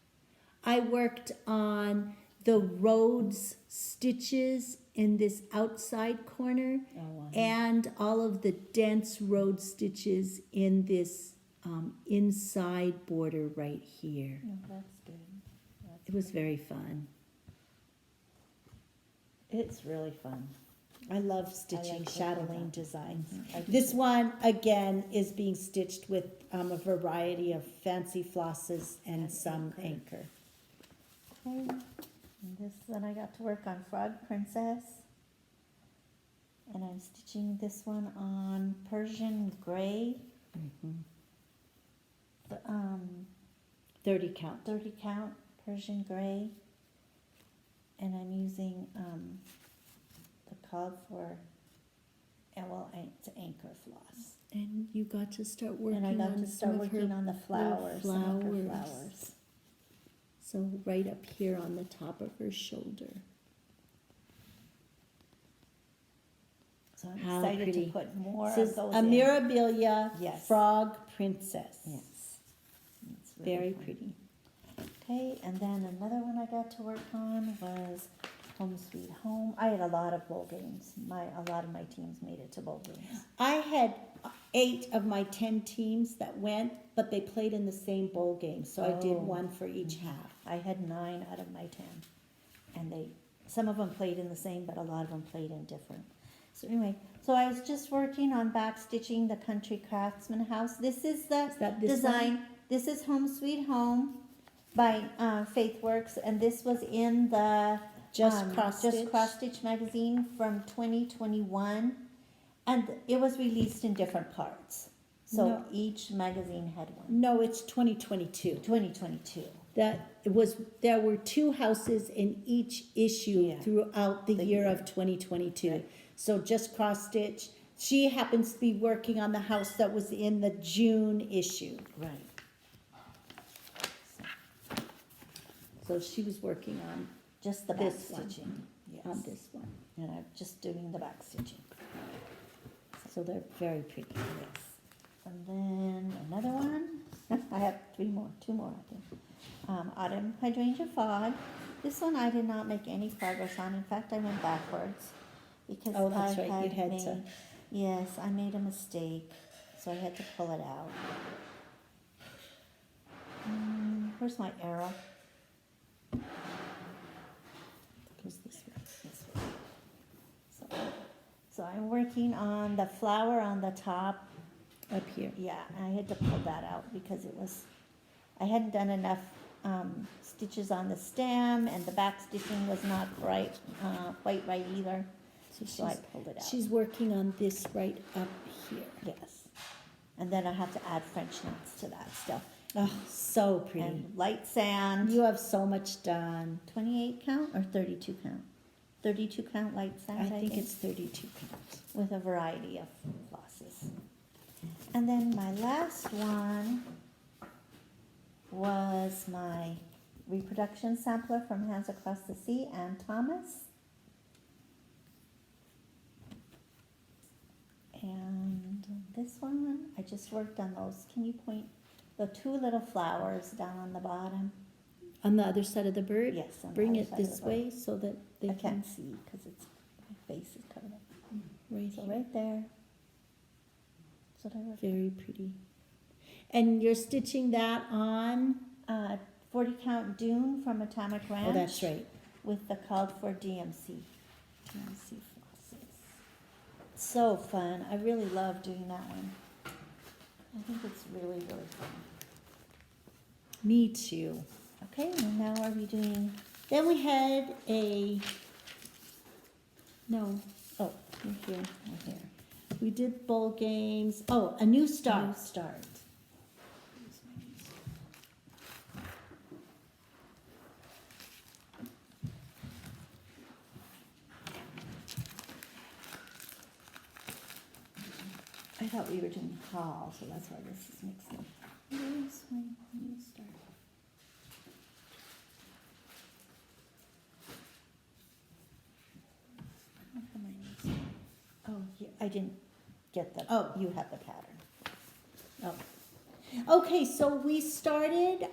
I worked on the Rhodes stitches in this outside corner Oh, wow. and all of the dense Rhodes stitches in this inside border right here. No, that's good. It was very fun. It's really fun. I love stitching working chatelaine on that. designs. I do This too. one, again, is being stitched with a variety of fancy flosses and And some anchor. anchor. Okay. And this then I got to work on Frog Princess. And I'm stitching this one on Persian Gray. The, 30 count. 30 count Persian Gray. And I'm using the called for, it's anchor floss. And you got to start working And I got on to start some of her working on the flowers. Some of her flowers. flowers. So right up here on the top of her shoulder. So I'm How excited pretty. to put more This is of those a in. Mirabilia Yes. Frog Princess. Yes. It's really Very fun. pretty. Okay, and then another one I got to work on was Home Sweet Home. I had a lot of bowl games. A lot of my teams made it to bowl games. I had 8 of my 10 teams that went, but they played in the same bowl game. So I did Oh. one for each half. I had 9 out of my 10, and some of them played in the same, but a lot of them played in different. So anyway, so I was just working on back stitching the Country Craftsman House. This is the Is that this design. one? This is Home Sweet Home by Faithworks, and this was in the Just Cross Stitch magazine from 2021, and it was released in different parts. So No. each magazine had one. No, it's 2022. 2022. There were 2 houses in each issue Yeah. throughout the The year year. of 2022. Right. So just cross stitch. She happens to be working on the house that was in the June issue. Right. So she was working on Just the back This one. stitching. Yes. this one. And I'm just doing the back stitching. So they're very pretty. Yes. And then another one. I have 2 more, I think. Autumn Hydrangea Fog. This one I did not make any progress on. In fact, I went backwards because Oh, that's I right. You had made, to. Yes, I made a mistake, so I had to pull it out. Where's my arrow? Goes this way. This way. So I'm working on the flower on the top. Up here. Yeah, I had to pull that out because I hadn't done enough stitches on the stem, and the back stitching was not quite right either. So I pulled it out. She's working on this right up here. Yes. And then I have to add French knots to that still. Oh, so pretty. And light sand. You have so much done. 28 count or 32 count? 32 count light sand, I think it's 32 counts. with a variety of flosses. And then my last one was my reproduction sampler from Hands Across the Sea and Thomas. And this one, I just worked on those. Can you point the two little flowers down on the bottom? On the other side of the bird? Yes. on the Bring other it side of this the bird. way so that they I can can't see because my face is covered up. right So here. right there. That's what I worked Very pretty. And you're stitching that on? 40 count Dune from Atomic Ranch. Oh, that's right. With the called for DMC flosses. So fun. I really love doing that one. I think it's really, really fun. Me too. Okay, and now are we doing, Then we had no, oh, we're here. right here. We did bowl games. Oh, a new start. New start. I thought we were doing hall, so that's why this is mixed up. Where's my new start? How come I new start? Oh, yeah, I didn't get the, Oh. you have the pattern. Oh. Okay, so we started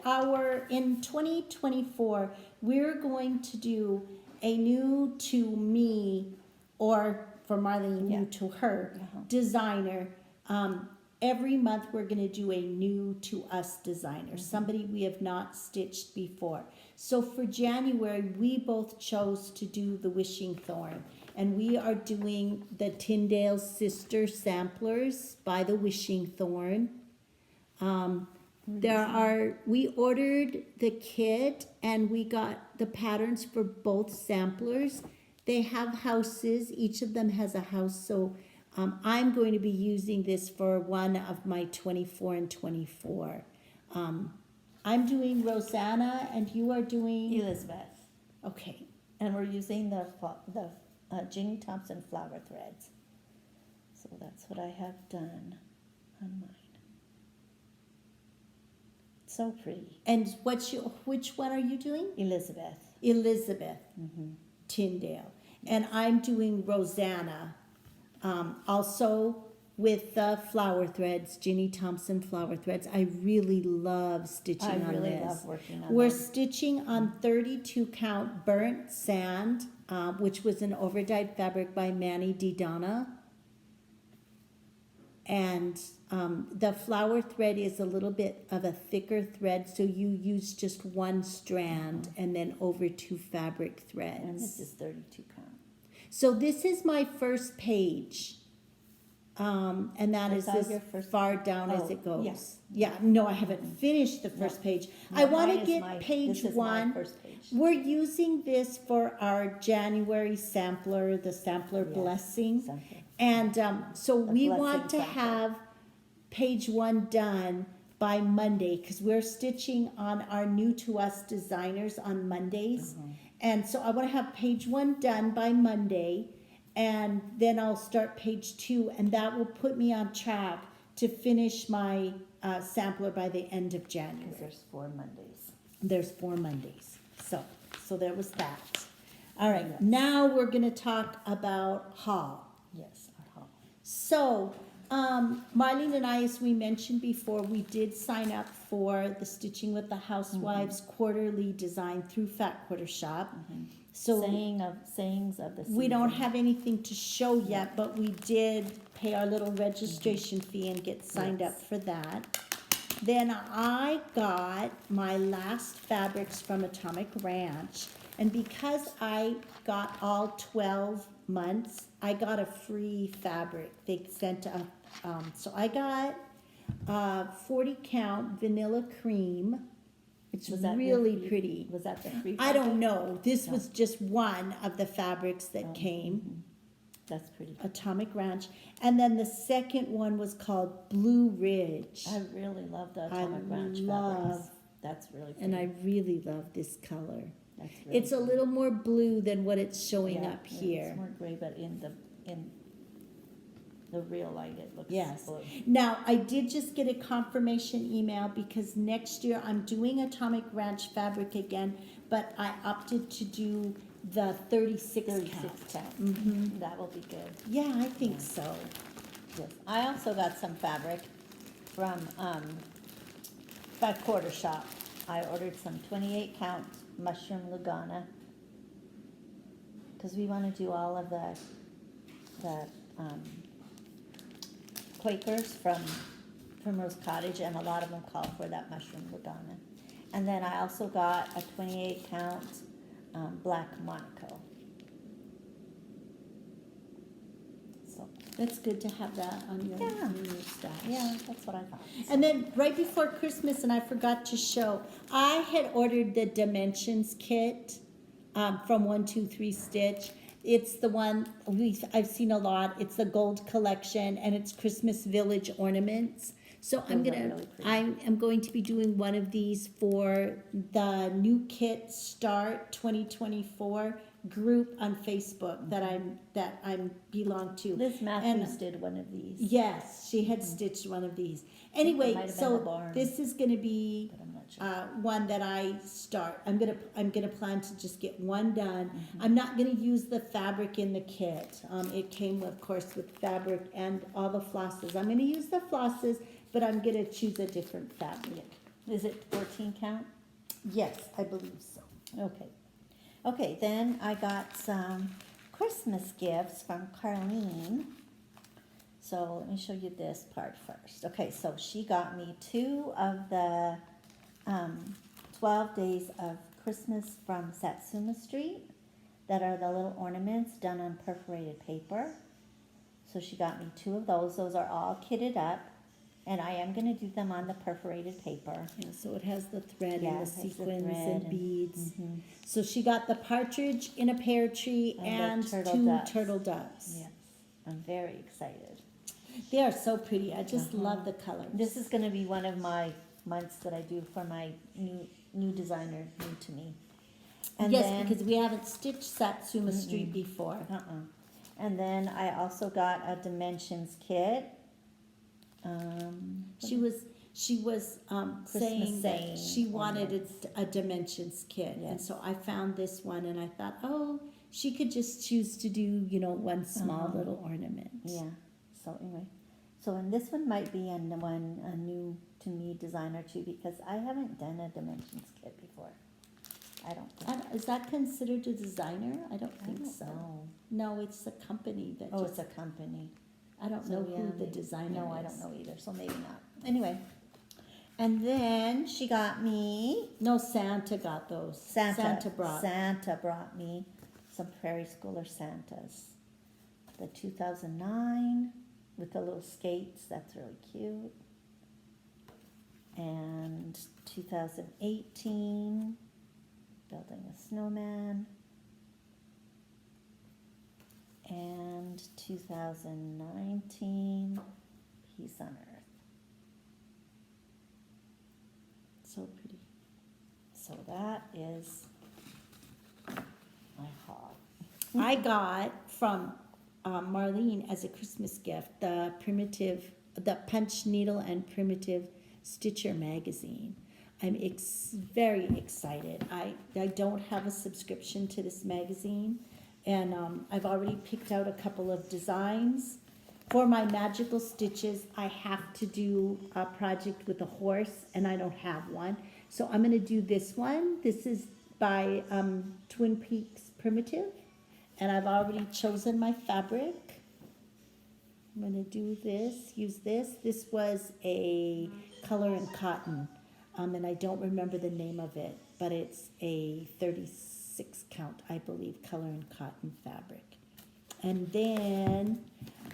in 2024, we're going to do a new to me, or for Marlene, new Yeah. to her Uh-huh. designer. Every month we're going to do a new to us designer, somebody we have not stitched before. So for January, we both chose to do the Wishing Thorn, and we are doing the Tindale Sister Samplers by the Wishing Thorn. We ordered the kit and we got the patterns for both samplers. They have houses, each of them has a house, so I'm going to be using this for one of my 24 and 24. I'm doing Rosanna and you are doing, Elizabeth. okay, And we're using the Ginny Thompson flower threads. So that's what I have done on mine. So pretty. and which one are you doing? Elizabeth. Elizabeth Mm-hmm. Tindale. And I'm doing Rosanna, also with the flower threads, Ginny Thompson flower threads. I really love stitching I on really this. love working on We're them. stitching on 32 count burnt sand, which was an overdyed fabric by Manny DiDonna. And the flower thread is a little bit of a thicker thread, so you use just one strand and then over 2 fabric threads. And this is 32 count. So this is my first page. And that is Is that as your first- far down as Oh, it goes. yeah. Yeah, no, I haven't finished the first page. No, I want mine to is get page this is 1. my first page. We're using this for our January sampler, the sampler Yes, blessing. sampler. And so we blessing want to sampler. have page 1 done by Monday because we're stitching on our new to us designers on Mondays. And so I want to have page 1 done by Monday, and then I'll start page 2, and that will put me on track to finish my sampler by the end of January. Because there's 4 Mondays. There's 4 Mondays. So there was that. All right, Yes. now we're going to talk about haul. Yes, our hall. So, Marlene and I, as we mentioned before, we did sign up for the Stitching with the Housewives quarterly design through Fat Quarter Shop. So Sayings of the season. we don't have anything to show yet, but we did pay our little registration fee and get signed up Yes. for that. Then I got my last fabrics from Atomic Ranch, and because I got all 12 months, I got a free fabric. They sent so I got 40 count vanilla cream. It's Was that really the free- pretty. Was that the free? I don't fabric? know. This No. was just one of the fabrics that Oh, came. mhm. That's pretty. Atomic Ranch. And then the second one was called Blue Ridge. I really love the I Atomic Ranch love- fabrics. That's really pretty. And I really love this color. That's really It's a pretty. little more blue than what it's showing Yeah, up yeah, here. It's more gray, but in the real light, it looks Yes. blue. Now, I did just get a confirmation email because next year I'm doing Atomic Ranch fabric again, but I opted to do the 36 36 count. count. Mm-hmm. That will be good. Yeah, I think Yeah. so. Yes. I also got some fabric from by Quarter Shop. I ordered some 28 count mushroom Lugana because we want to do all of the Quakers from Primrose Cottage, and a lot of them call for that mushroom Lugana. And then I also got a 28 count black Monaco. So That's good to have that on your Yeah. New Year's stash. yeah, that's what I thought. And then right before Christmas, and I forgot to show, I had ordered the Dimensions kit from 123 Stitch. It's the one I've seen a lot. It's the gold collection, and it's Christmas Village ornaments. So I'm Those are gonna, really pretty. I am going to be doing one of these for the new kit start 2024 group on Facebook that I'm belong to. Liz Matthews did one of these. Yes, she had stitched one of these. it Anyway, might have been the so barn. this is going to be But I'm not sure. one that I start. I'm gonna plan to just get one done. Mm-hmm. I'm not gonna use the fabric in the kit. It came, of course, with fabric and all the flosses. I'm gonna use the flosses, but I'm gonna choose a different fabric. Is it 14 count? Yes, I believe so. Okay. Okay, then I got some Christmas gifts from Carlene. So let me show you this part first. Okay, so she got me 2 of the 12 Days of Christmas from Satsuma Street that are the little ornaments done on perforated paper. So she got me 2 of those. Those are all kitted up, and I am going to do them on the perforated paper. Yeah, so it has the thread Yeah, and it the has the sequins thread and and- beads. Mhm. So she got the partridge in a pear tree And and the turtle 2 doves. turtle doves. Yes, I'm very excited. They are so pretty. I just Uh-huh. love the colors. This is going to be one of my months that I do for my new designer, new to me. And yes, then, because we haven't stitched Satsuma Street before. And then I also got a dimensions kit. She was saying that saying she wanted ornaments. a dimensions kit, and Yes. so I found this one, and I thought, oh, she could just choose to do one small Uh-huh. little ornament. Yeah. So anyway, and this one might be a new to me designer too, because I haven't done a dimensions kit before. I don't think. Is that considered a designer? I don't I think don't so. know. No, it's a company that. Oh, just, it's a company. I don't So, know yeah, who the maybe- designer No, I is. don't know either, so maybe not. Anyway, and then she got me No, Santa got those. Santa brought. Santa brought me some Prairie Schooler Santas. The 2009 with the little skates, that's really cute. And 2018, building a snowman. And 2019, Peace on Earth. So pretty. So that is my haul. I got from Marlene as a Christmas gift the Punch Needle and Primitive Stitcher magazine. I'm very excited. I don't have a subscription to this magazine, and I've already picked out a couple of designs. For my magical stitches, I have to do a project with a horse, and I don't have one. So I'm going to do this one. This is by Twin Peaks Primitive, and I've already chosen my fabric. I'm going to do this, use this. This was a Color and Cotton, and I don't remember the name of it, but it's a 36 count, I believe, Color and Cotton fabric. And then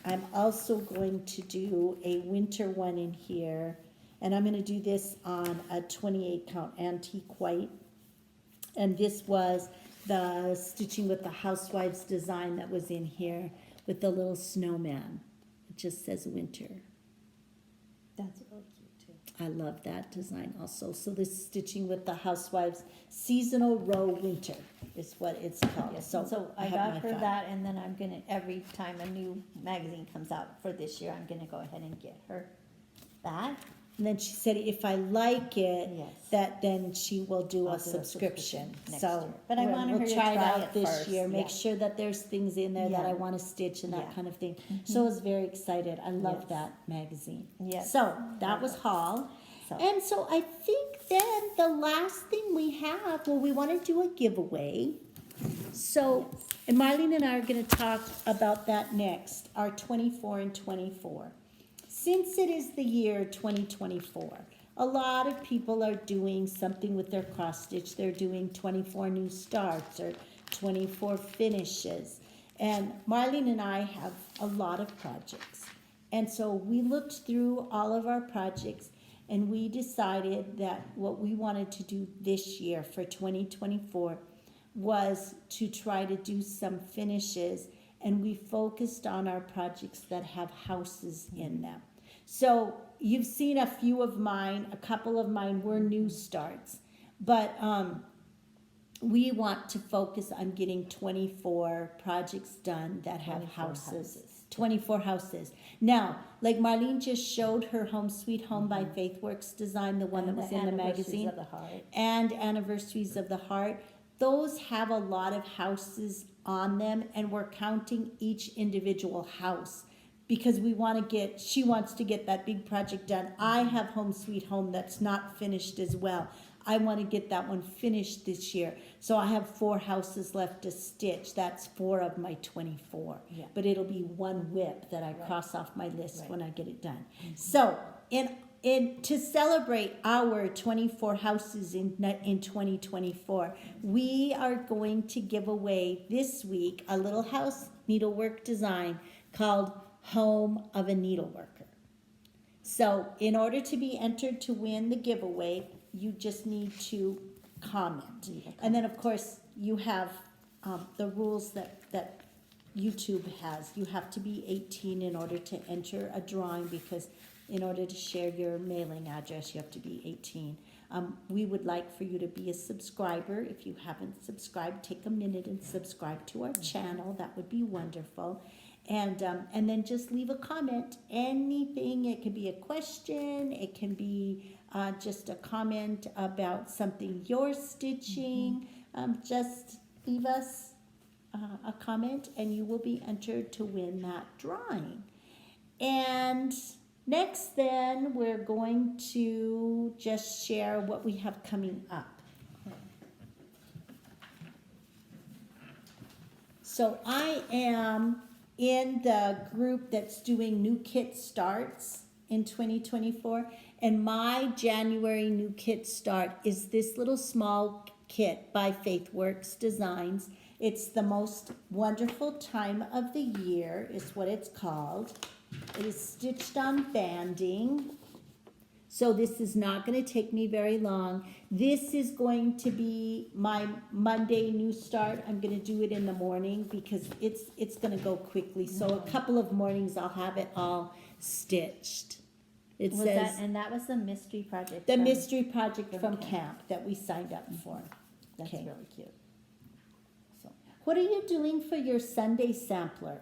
I'm also going to do a winter one in here, and I'm going to do this on a 28 count antique white. And this was the Stitching with the Housewives design that was in here with the little snowman. It just says winter. That's really cute too. I love that design also. So this Stitching with the Housewives Seasonal Row Winter is what it's called. Yes, So, so I have got my her file. that, and then I'm gonna, every time a new magazine comes out for this year, I'm gonna go ahead and get her that. And then she said if I like it, Yes. that then she will do I'll a do a subscription. subscription next So year. But I we'll- wanted we'll her to try it try out it this first, year. Make yeah. sure that there's things in there that Yeah. I want to stitch and that Yeah. kind of thing. So I was very excited. I love Yes. that magazine. Yes. So that was haul. So- And so I think then the last thing we have, well, we want to do a giveaway. So, and Marlene and I are going to talk about that next, our 24 and 24. Since it is the year 2024, a lot of people are doing something with their cross stitch. They're doing 24 new starts or 24 finishes. And Marlene and I have a lot of projects. And so we looked through all of our projects and we decided that what we wanted to do this year for 2024 was to try to do some finishes, and we focused on our projects that have houses in them. So you've seen a few of mine, a couple of mine were new starts, but we want to focus on getting 24 projects done that have 24 houses. 24 houses. Now, like Marlene just showed her Home Sweet Home by FaithWorks design, the one that was in the Anniversaries magazine, of the Heart. and Anniversaries of the Heart. Those have a lot of houses on them, and we're counting each individual house because we want to get, she wants to get that big project done. I have Home Sweet Home that's not finished as well. I want to get that one finished this year. So I have 4 houses left to stitch. That's 4 of my 24. Yeah. But it'll be one whip that I Right. cross off my list Right. when I get it done. So in to celebrate our 24 houses in 2024, we are going to give away this week a little house needlework design called Home of a Needleworker. So in order to be entered to win the giveaway, you just need to comment. And then, of course, you have the rules that YouTube has. You have to be 18 in order to enter a drawing, because in order to share your mailing address, you have to be 18. We would like for you to be a subscriber. If you haven't subscribed, take a minute and subscribe to our channel. That would be wonderful. And then just leave a comment, anything. It could be a question, it can be just a comment about something you're stitching. Just leave us a comment and you will be entered to win that drawing. And next then, we're going to just share what we have coming up. So I am in the group that's doing new kit starts in 2024, and my January new kit start is this little small kit by FaithWorks Designs. It's the most wonderful time of the year is what it's called. It is stitched on banding, so this is not going to take me very long. This is going to be my Monday new start. I'm going to do it in the morning because it's going to go quickly. So a couple of mornings I'll have it all stitched. It Was says that, and that was the mystery project. the from- mystery project from from camp. camp that we signed up for. That's Okay. really cute. So, what are you doing for your Sunday sampler?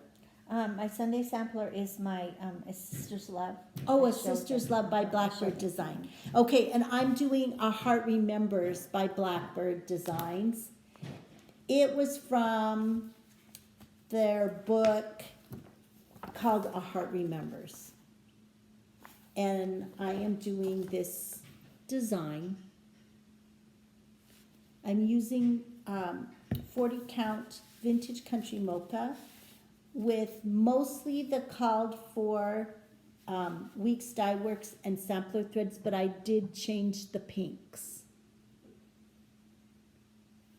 My Sunday sampler is my a Sister's Love. Oh, I A showed Sister's them. Love by I Blackbird showed them. Design. Okay, and I'm doing A Heart Remembers by Blackbird Designs. It was from their book called A Heart Remembers. And I am doing this design. I'm using 40 count vintage country mocha with mostly the called for Weeks Dye Works and Sampler Threads, but I did change the pinks.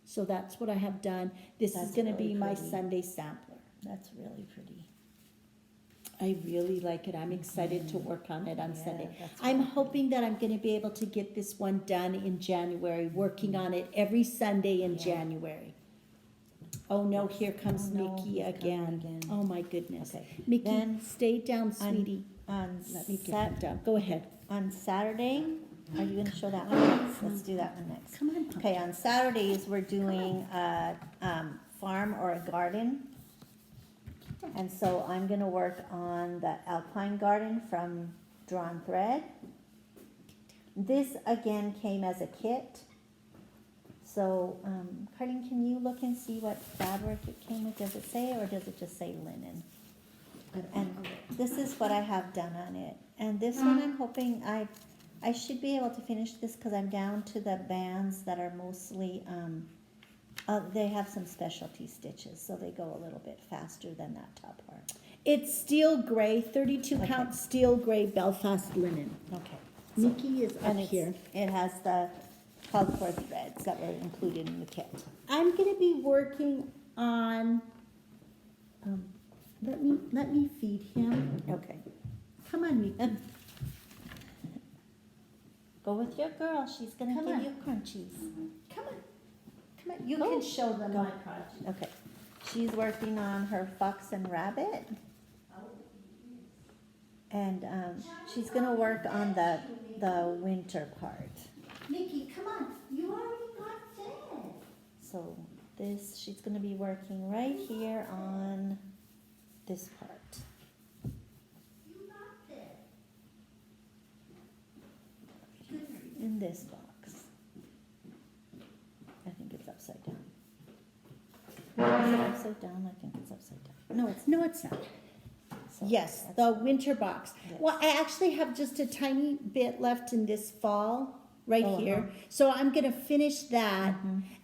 So that's what I have done. This is That's gonna really be my pretty. Sunday sampler. That's really pretty. I really like it. I'm excited to work on it on Yeah, Sunday. that's I'm really hoping that I'm gonna be able to get this one done in January, working on it every Sunday in Yeah. January. Oh no, here comes Oh, no, Mickey he's coming again. again. Oh my goodness. Okay. Mickey, Then stay down, sweetie. On Let me get him down. Go ahead. on Saturday, are you gonna show that one next? Let's do that one next. Come on. Okay, on Saturdays, we're doing a farm or a garden. And so I'm gonna work on the alpine garden from Drawn Thread. This again came as a kit. So, Carlene, can you look and see what fabric it came with? Does it say, or does it just say linen? And this is what I have done on it. And this one I'm hoping I should be able to finish this because I'm down to the bands that are mostly, they have some specialty stitches, so they go a little bit faster than that top part. It's steel gray, 32 Okay. count steel gray Belfast linen. Okay. Mickey is up And here. it has the called for threads that were included in the kit. I'm gonna be working on, let me feed him. Okay. Come on, Mickey. Go with your girl. She's gonna Come give on. you crunchies. Come on. Come on. You Go. can show them Go. my project. Okay. She's working on her fox and rabbit. And she's gonna work on the winter part. Mickey, come on. You already got fed. So this, she's gonna be working right here on this part. You got fed. In this box. I think it's upside down. Is it upside down? I think it's upside down. No, it's No, it's not. so Yes, that's- the winter box. Yes. Well, I actually have just a tiny bit left in this fall, right Oh, here. uh-huh. So I'm gonna finish that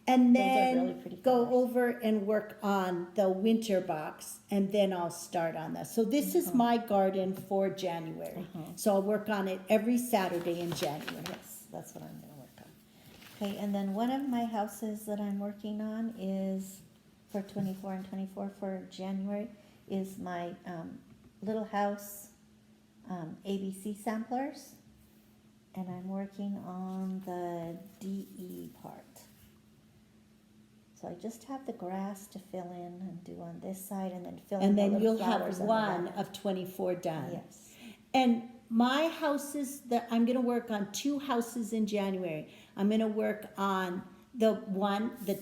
and Those are then really pretty go colors. over and work on the winter box, and then I'll start on that. So this is my garden for January. So I'll work on it every Saturday in January. Yes, that's what I'm gonna work on. Okay, and then one of my houses that I'm working on is for 24 and 24 for January is my little house ABC samplers. And I'm working on the DE part. So I just have the grass to fill in and do on this side and then fill in And the then little you'll have flowers on the one back. of 24 done. Yes. And my houses that I'm gonna work on 2 houses in January. I'm gonna work on the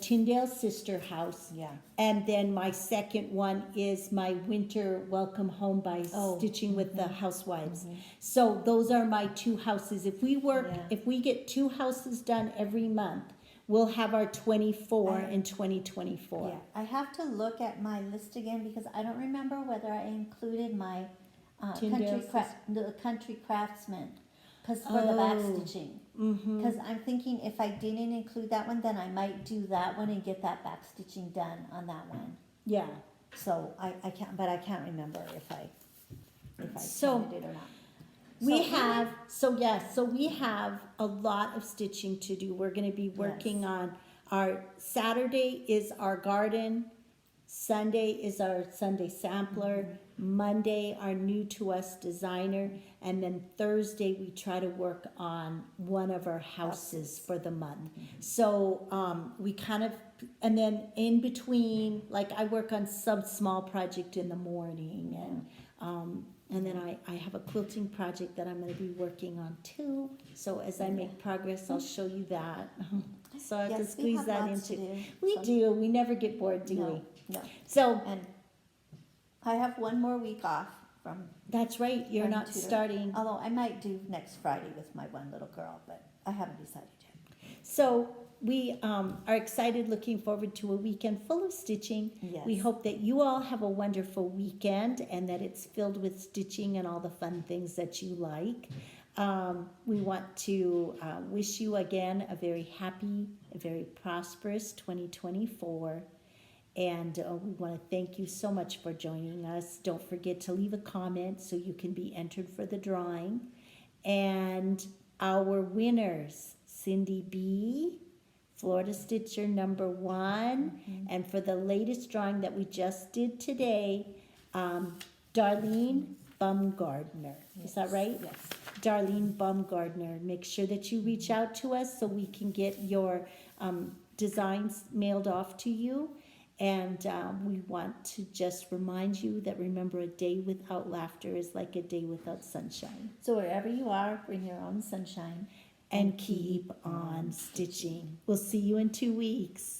Tindale Sister house. Yeah. And then my second one is my winter welcome home by Oh, stitching with the Housewives. So those are my 2 houses. If we work, Yeah. if we get 2 houses done every month, we'll have our 24 I- in 2024. Yeah, I have to look at my list again because I don't remember whether I included my Tyndale the country craftsman, because for the back Oh. stitching. Mm-hmm. Because I'm thinking if I didn't include that one, then I might do that one and get that back stitching done on that one. Yeah. So I can't, but I can't remember if I So, counted it or not. We So have, so we have a lot of stitching to do. We're gonna be working on our, Saturday is our garden, Sunday is our Sunday sampler, Monday our new to us designer, and then Thursday we try to work on one of our houses for the month. So, we kind of, and then in between, like I work on some small project in the morning and then I have a quilting project that I'm gonna be working on too. So as I make progress, I'll show you that. So I have to Yes, we squeeze have that lots to into. do, We so- do, we never get bored, do we? No, no. So, And I have one more week off from that's right, you're from not tutor. starting. Although I might do next Friday with my one little girl, but I haven't decided yet. So we are excited, looking forward to a weekend full of stitching. Yes. We hope that you all have a wonderful weekend and that it's filled with stitching and all the fun things that you like. We want to wish you again a very happy, a very prosperous 2024. And we want to thank you so much for joining us. Don't forget to leave a comment so you can be entered for the drawing. And our winners, Cindy B., Florida Stitcher number 1, and for the latest drawing that we just did today, Darlene Bumgardner. Is that right? Yes. Darlene Bumgardner. Make sure that you reach out to us so we can get your designs mailed off to you. And we want to just remind you that remember, a day without laughter is like a day without sunshine. So wherever you are, bring your own sunshine. And keep on stitching. We'll see you in 2 weeks.